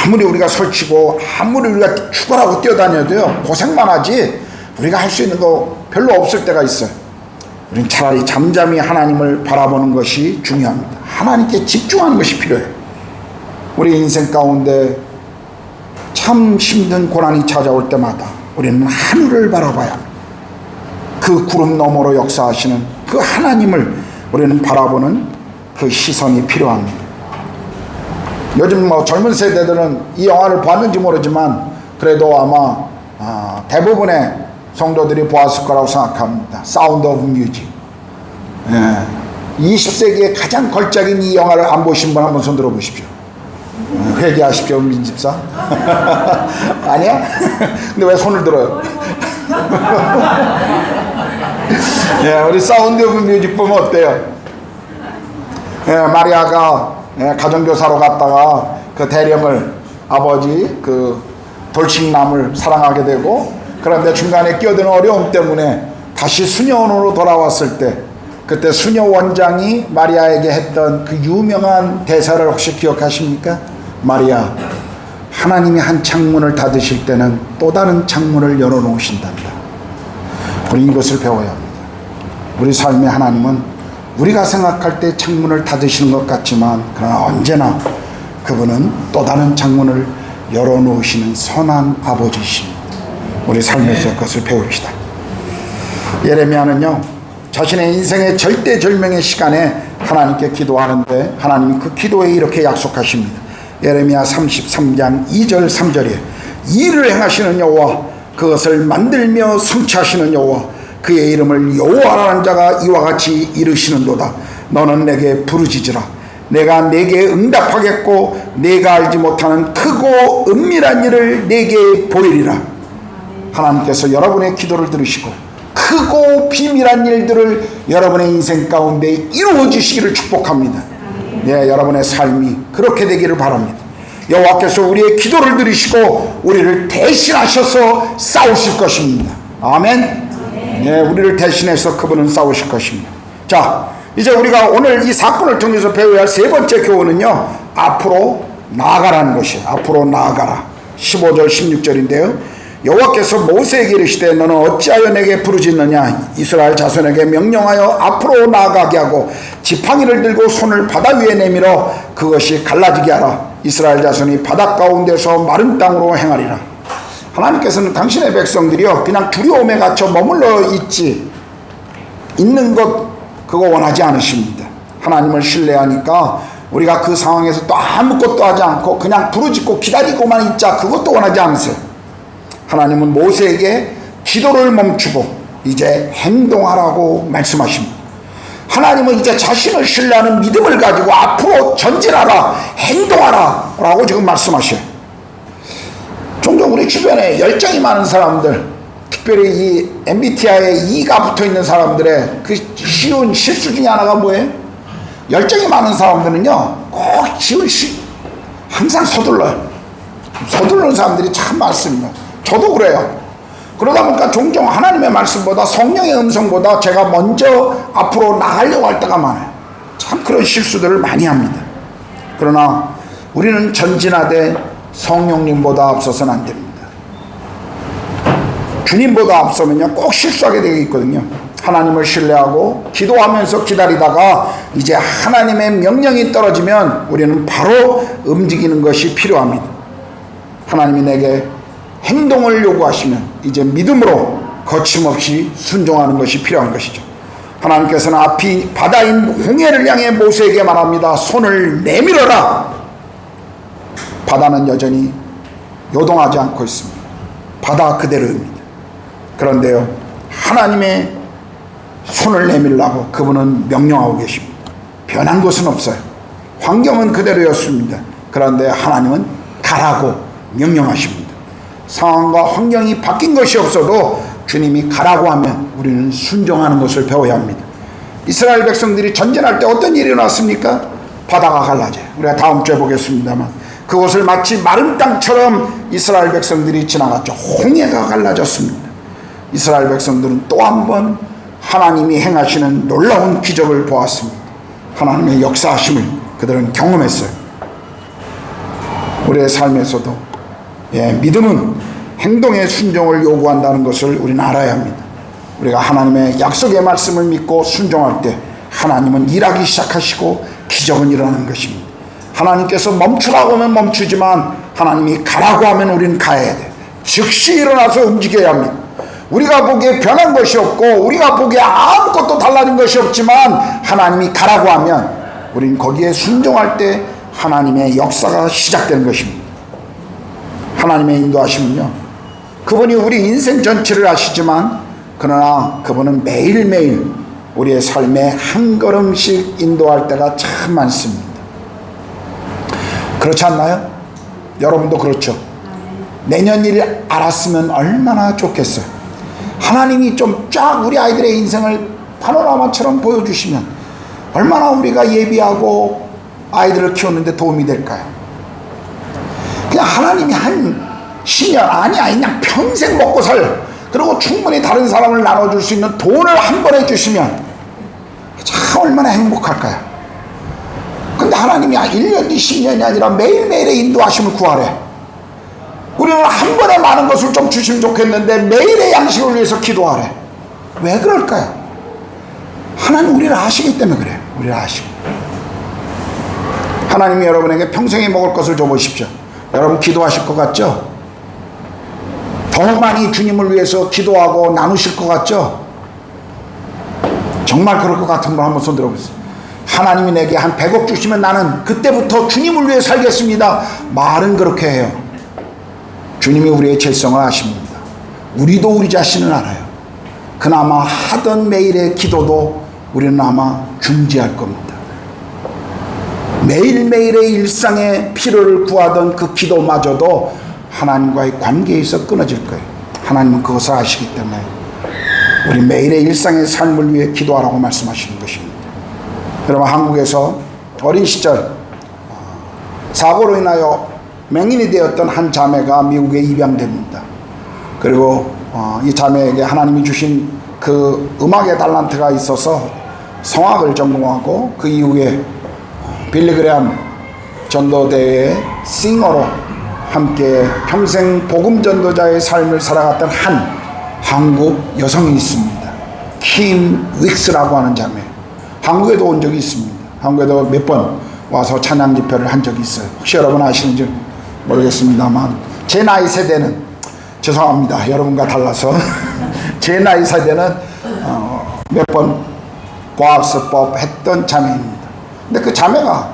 아무리 우리가 설치고 아무리 우리가 죽어라고 뛰어다녀도요 고생만 하지 우리가 할 수 있는 거 별로 없을 때가 있어요. 우리는 차라리 잠잠히 하나님을 바라보는 것이 중요합니다. 하나님께 집중하는 것이 필요해요. 우리 인생 가운데 참 힘든 고난이 찾아올 때마다 우리는 하늘을 바라봐야 합니다. 그 구름 너머로 역사하시는 그 하나님을 우리는 바라보는 그 시선이 필요합니다. 요즘 젊은 세대들은 이 영화를 봤는지 모르지만 그래도 아마 대부분의 성도들이 보았을 거라고 생각합니다. 사운드 오브 뮤직. 20세기의 가장 걸작인 이 영화를 안 보신 분 한번 손 들어 보십시오. 회개하십시오, 민집사. 아니야? 근데 왜 손을 들어요? 우리 사운드 오브 뮤직 보면 어때요? 마리아가 가정교사로 갔다가 그 대령을, 아버지 그 돌싱남을 사랑하게 되고, 그런데 중간에 끼어드는 어려움 때문에 다시 수녀원으로 돌아왔을 때 그때 수녀 원장이 마리아에게 했던 그 유명한 대사를 혹시 기억하십니까? 마리아, 하나님이 한 창문을 닫으실 때는 또 다른 창문을 열어놓으신단다. 우리 이것을 배워야 합니다. 우리 삶의 하나님은 우리가 생각할 때 창문을 닫으시는 것 같지만 그러나 언제나 그분은 또 다른 창문을 열어놓으시는 선한 아버지이십니다. 우리 삶에서 그것을 배웁시다. 예레미야는요, 자신의 인생의 절대절명의 시간에 하나님께 기도하는데 하나님이 그 기도에 이렇게 약속하십니다. 예레미야 33장 2절 3절에 일을 행하시는 여호와, 그것을 만들며 성취하시는 여호와, 그의 이름을 여호와라는 자가 이와 같이 이르시는도다. 너는 내게 부르짖으라. 내가 내게 응답하겠고 내가 알지 못하는 크고 은밀한 일을 내게 보이리라. 하나님께서 여러분의 기도를 들으시고 크고 비밀한 일들을 여러분의 인생 가운데 이루어 주시기를 축복합니다. 네, 여러분의 삶이 그렇게 되기를 바랍니다. 여호와께서 우리의 기도를 들으시고 우리를 대신하셔서 싸우실 것입니다. 아멘. 네, 우리를 대신해서 그분은 싸우실 것입니다. 자, 이제 우리가 오늘 이 사건을 통해서 배워야 할 세 번째 교훈은요, 앞으로 나아가라는 것이에요. 앞으로 나아가라. 15절 16절인데요. 여호와께서 모세에게 이르시되 너는 어찌하여 내게 부르짖느냐. 이스라엘 자손에게 명령하여 앞으로 나아가게 하고 지팡이를 들고 손을 바다 위에 내밀어 그것이 갈라지게 하라. 이스라엘 자손이 바다 가운데서 마른 땅으로 행하리라. 하나님께서는 당신의 백성들이요 그냥 두려움에 갇혀 머물러 있는 것 그거 원하지 않으십니다. 하나님을 신뢰하니까 우리가 그 상황에서 또 아무것도 하지 않고 그냥 부르짖고 기다리고만 있자, 그것도 원하지 않으세요. 하나님은 모세에게 기도를 멈추고 이제 행동하라고 말씀하십니다. 하나님은 이제 자신을 신뢰하는 믿음을 가지고 앞으로 전진하라, 행동하라 라고 지금 말씀하셔요. 종종 우리 주변에 열정이 많은 사람들, 특별히 이 MBTI에 E가 붙어있는 사람들의 그 쉬운 실수 중에 하나가 뭐예요? 열정이 많은 사람들은요 꼭 항상 서둘러요. 서두르는 사람들이 참 많습니다. 저도 그래요. 그러다 보니까 종종 하나님의 말씀보다 성령의 음성보다 제가 먼저 앞으로 나가려고 할 때가 많아요. 참 그런 실수들을 많이 합니다. 그러나 우리는 전진하되 성령님보다 앞서서는 안 됩니다. 주님보다 앞서면요 꼭 실수하게 되어 있거든요. 하나님을 신뢰하고 기도하면서 기다리다가 이제 하나님의 명령이 떨어지면 우리는 바로 움직이는 것이 필요합니다. 하나님이 내게 행동을 요구하시면 이제 믿음으로 거침없이 순종하는 것이 필요한 것이죠. 하나님께서는 앞이 바다인 홍해를 향해 모세에게 말합니다. 손을 내밀어라. 바다는 여전히 요동하지 않고 있습니다. 바다 그대로입니다. 그런데요, 하나님의 손을 내밀라고 그분은 명령하고 계십니다. 변한 것은 없어요. 환경은 그대로였습니다. 그런데 하나님은 가라고 명령하십니다. 상황과 환경이 바뀐 것이 없어도 주님이 가라고 하면 우리는 순종하는 것을 배워야 합니다. 이스라엘 백성들이 전진할 때 어떤 일이 일어났습니까? 바다가 갈라져요. 우리가 다음 주에 보겠습니다만 그것을 마치 마른 땅처럼 이스라엘 백성들이 지나갔죠. 홍해가 갈라졌습니다. 이스라엘 백성들은 또 한 번 하나님이 행하시는 놀라운 기적을 보았습니다. 하나님의 역사하심을 그들은 경험했어요. 우리의 삶에서도 믿음은 행동의 순종을 요구한다는 것을 우리는 알아야 합니다. 우리가 하나님의 약속의 말씀을 믿고 순종할 때 하나님은 일하기 시작하시고 기적은 일어나는 것입니다. 하나님께서 멈추라고 하면 멈추지만 하나님이 가라고 하면 우리는 가야 돼. 즉시 일어나서 움직여야 합니다. 우리가 보기에 변한 것이 없고 우리가 보기에 아무것도 달라진 것이 없지만 하나님이 가라고 하면 우리는 거기에 순종할 때 하나님의 역사가 시작되는 것입니다. 하나님의 인도하심은요, 그분이 우리 인생 전체를 아시지만 그러나 그분은 매일매일 우리의 삶에 한 걸음씩 인도할 때가 참 많습니다. 그렇지 않나요? 여러분도 그렇죠? 내년 일 알았으면 얼마나 좋겠어요. 하나님이 좀 쫙 우리 아이들의 인생을 파노라마처럼 보여주시면 얼마나 우리가 예비하고 아이들을 키우는데 도움이 될까요? 그냥 하나님이 한 10년 아니야 그냥 평생 먹고 살, 그리고 충분히 다른 사람을 나눠줄 수 있는 돈을 한 번에 주시면 얼마나 행복할까요? 근데 하나님이 1년이 10년이 아니라 매일매일의 인도하심을 구하래. 우리는 한 번에 많은 것을 좀 주시면 좋겠는데 매일의 양식을 위해서 기도하래. 왜 그럴까요? 하나님 우리를 아시기 때문에 그래요. 우리를 아시고. 하나님이 여러분에게 평생에 먹을 것을 줘보십시오. 여러분 기도하실 것 같죠? 더 많이 주님을 위해서 기도하고 나누실 것 같죠? 정말 그럴 것 같은 분 한번 손 들어보세요. 하나님이 내게 한 100억 주시면 나는 그때부터 주님을 위해 살겠습니다. 말은 그렇게 해요. 주님이 우리의 죄성을 아십니다. 우리도 우리 자신을 알아요. 그나마 하던 매일의 기도도 우리는 아마 중지할 겁니다. 매일매일의 일상의 필요를 구하던 그 기도마저도 하나님과의 관계에서 끊어질 거예요. 하나님은 그것을 아시기 때문에 우리 매일의 일상의 삶을 위해 기도하라고 말씀하시는 것입니다. 여러분 한국에서 어린 시절 사고로 인하여 맹인이 되었던 한 자매가 미국에 입양됩니다. 그리고 이 자매에게 하나님이 주신 그 음악의 달란트가 있어서 성악을 전공하고 그 이후에 빌리그레암 전도대회의 싱어로 함께 평생 복음 전도자의 삶을 살아갔던 한 한국 여성이 있습니다. 킴 윅스라고 하는 자매. 한국에도 온 적이 있습니다. 한국에도 몇 번 와서 찬양 집회를 한 적이 있어요. 혹시 여러분 아시는지 모르겠습니다만 제 나이 세대는 죄송합니다. 여러분과 달라서 제 나이 세대는 몇 번 과학수법 했던 자매입니다. 근데 그 자매가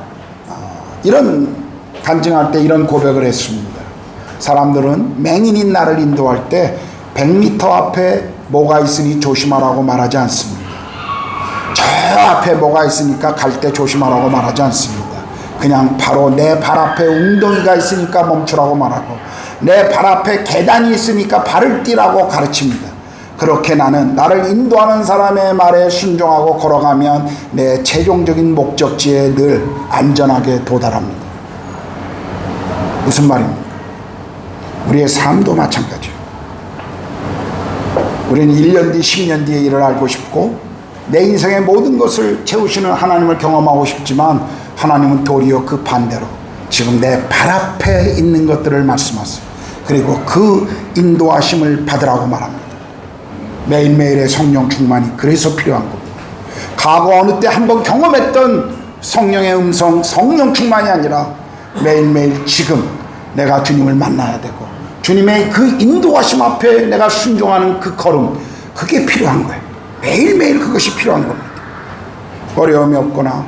이런 간증할 때 이런 고백을 했습니다. 사람들은 맹인인 나를 인도할 때 100m 앞에 뭐가 있으니 조심하라고 말하지 않습니다. 저 앞에 뭐가 있으니까 갈 때 조심하라고 말하지 않습니다. 그냥 바로 내 발 앞에 웅덩이가 있으니까 멈추라고 말하고 내 발 앞에 계단이 있으니까 발을 띄라고 가르칩니다. 그렇게 나를 인도하는 사람의 말에 순종하고 걸어가면 내 최종적인 목적지에 늘 안전하게 도달합니다. 무슨 말입니까? 우리의 삶도 마찬가지예요. 우리는 1년 뒤 10년 뒤의 일을 알고 싶고 내 인생의 모든 것을 채우시는 하나님을 경험하고 싶지만 하나님은 도리어 그 반대로 지금 내 발 앞에 있는 것들을 말씀하세요. 그리고 그 인도하심을 받으라고 말합니다. 매일매일의 성령 충만이 그래서 필요한 겁니다. 과거 어느 때 한번 경험했던 성령의 음성, 성령 충만이 아니라 매일매일 지금 내가 주님을 만나야 되고 주님의 그 인도하심 앞에 내가 순종하는 그 걸음, 그게 필요한 거예요. 매일매일 그것이 필요한 겁니다. 어려움이 없거나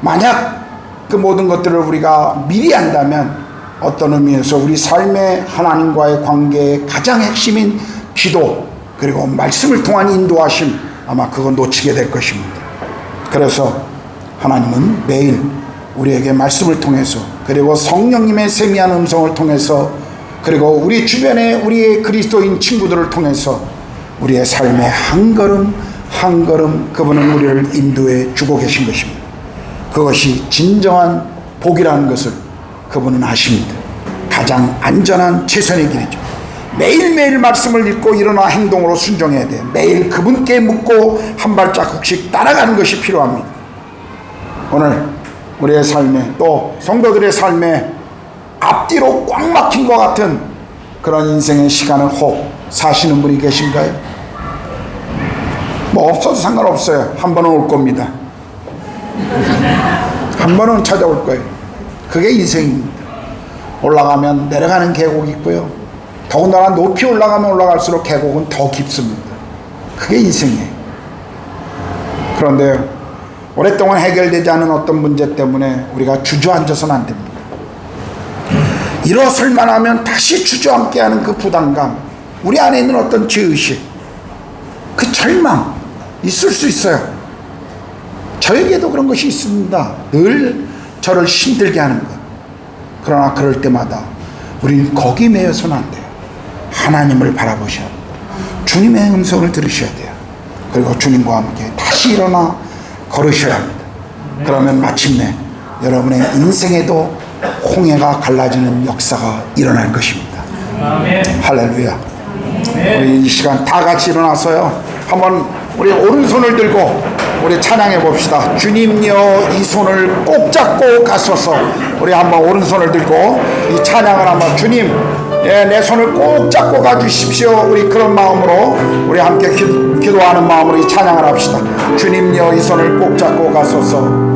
만약 그 모든 것들을 우리가 미리 한다면 어떤 의미에서 우리 삶의 하나님과의 관계의 가장 핵심인 기도 그리고 말씀을 통한 인도하심 아마 그거 놓치게 될 것입니다. 그래서 하나님은 매일 우리에게 말씀을 통해서 그리고 성령님의 세미한 음성을 통해서 그리고 우리 주변에 우리의 그리스도인 친구들을 통해서 우리의 삶의 한 걸음 한 걸음 그분은 우리를 인도해 주고 계신 것입니다. 그것이 진정한 복이라는 것을 그분은 아십니다. 가장 안전한 최선의 길이죠. 매일매일 말씀을 읽고 일어나 행동으로 순종해야 돼요. 매일 그분께 묻고 한 발자국씩 따라가는 것이 필요합니다. 오늘 우리의 삶에 또 성도들의 삶에 앞뒤로 꽉 막힌 것 같은 그런 인생의 시간을 혹 사시는 분이 계신가요? 뭐 없어도 상관없어요. 한 번은 올 겁니다. 한 번은 찾아올 거예요. 그게 인생입니다. 올라가면 내려가는 계곡이 있고요. 더군다나 높이 올라가면 올라갈수록 계곡은 더 깊습니다. 그게 인생이에요. 그런데 오랫동안 해결되지 않은 어떤 문제 때문에 우리가 주저앉아서는 안 됩니다. 일어설만 하면 다시 주저앉게 하는 그 부담감, 우리 안에 있는 어떤 죄의식, 그 절망 있을 수 있어요. 저에게도 그런 것이 있습니다. 늘 저를 힘들게 하는 것. 그러나 그럴 때마다 우리는 거기 매여서는 안 돼요. 하나님을 바라보셔야 합니다. 주님의 음성을 들으셔야 돼요. 그리고 주님과 함께 다시 일어나 걸으셔야 합니다. 그러면 마침내 여러분의 인생에도 홍해가 갈라지는 역사가 일어날 것입니다. 아멘. 할렐루야. 아멘. 우리 이 시간 다 같이 일어나서요. 한번 우리 오른손을 들고 우리 찬양해 봅시다. 주님여 이 손을 꼭 잡고 가소서. 우리 한번 오른손을 들고 이 찬양을 한번 주님 내 손을 꼭 잡고 가주십시오. 우리 그런 마음으로 우리 함께 기도하는 마음으로 이 찬양을 합시다. 주님여 이 손을 꼭 잡고 가소서.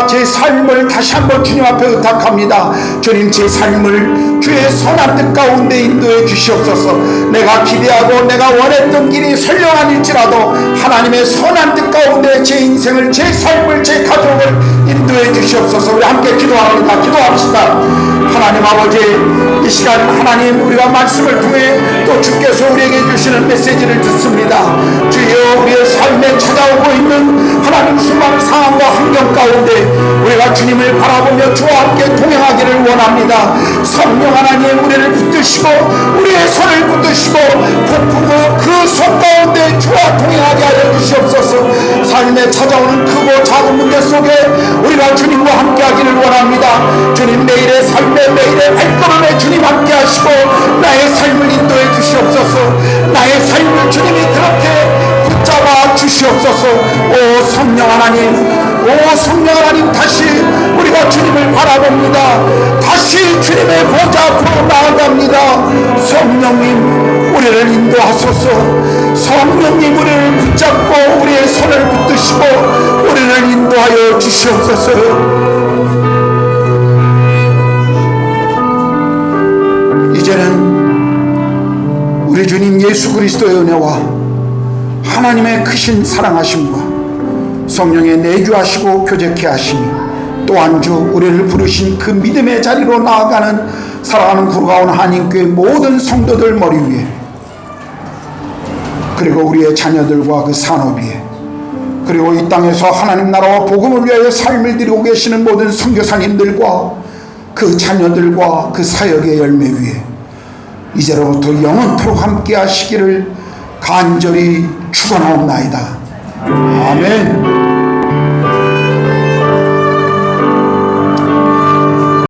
제 삶을 다시 한번 주님 앞에 의탁합니다. 주님, 제 삶을 주의 선한 뜻 가운데 인도해 주시옵소서. 내가 기대하고 내가 원했던 길이 선량한일지라도 하나님의 선한 뜻 가운데 제 인생을, 제 삶을, 제 가족을 인도해 주시옵소서. 우리 함께 기도합니다. 기도합시다. 하나님 아버지, 이 시간 하나님 우리가 말씀을 통해 또 주께서 우리에게 주시는 메시지를 듣습니다. 주여, 우리의 삶에 찾아오고 있는 하나님 수많은 상황과 환경 가운데 우리가 주님을 바라보며 주와 함께 동행하기를 원합니다. 성령 하나님, 우리를 붙드시고 우리의 손을 붙드시고 폭풍고 그 손 가운데 주와 동행하게 하여 주시옵소서. 삶에 찾아오는 크고 작은 문제 속에 우리가 주님과 함께 하기를 원합니다. 주님, 내일의 삶에 매일의 발걸음에 주님 함께 하시고 나의 삶을 인도해 주시옵소서. 나의 삶을 주님이 그렇게 붙잡아 주시옵소서. 오 성령 하나님, 오 성령 하나님, 다시 우리가 주님을 바라봅니다. 다시 주님의 보좌 앞으로 나아갑니다. 성령님 우리를 인도하소서. 성령님 우리를 붙잡고 우리의 손을 붙드시고 우리를 인도하여 주시옵소서. 이제는 우리 주님 예수 그리스도의 은혜와 하나님의 크신 사랑하심과 성령의 내주하시고 교제케 하심이 또한 주 우리를 부르신 그 믿음의 자리로 나아가는 사랑하는 구로가온 한인교회 모든 성도들 머리 위에, 그리고 우리의 자녀들과 그 산업 위에, 그리고 이 땅에서 하나님 나라와 복음을 위하여 삶을 드리고 계시는 모든 선교사님들과 그 자녀들과 그 사역의 열매 위에 이제로부터 영원토록 함께 하시기를 간절히 축원하옵나이다. 아멘.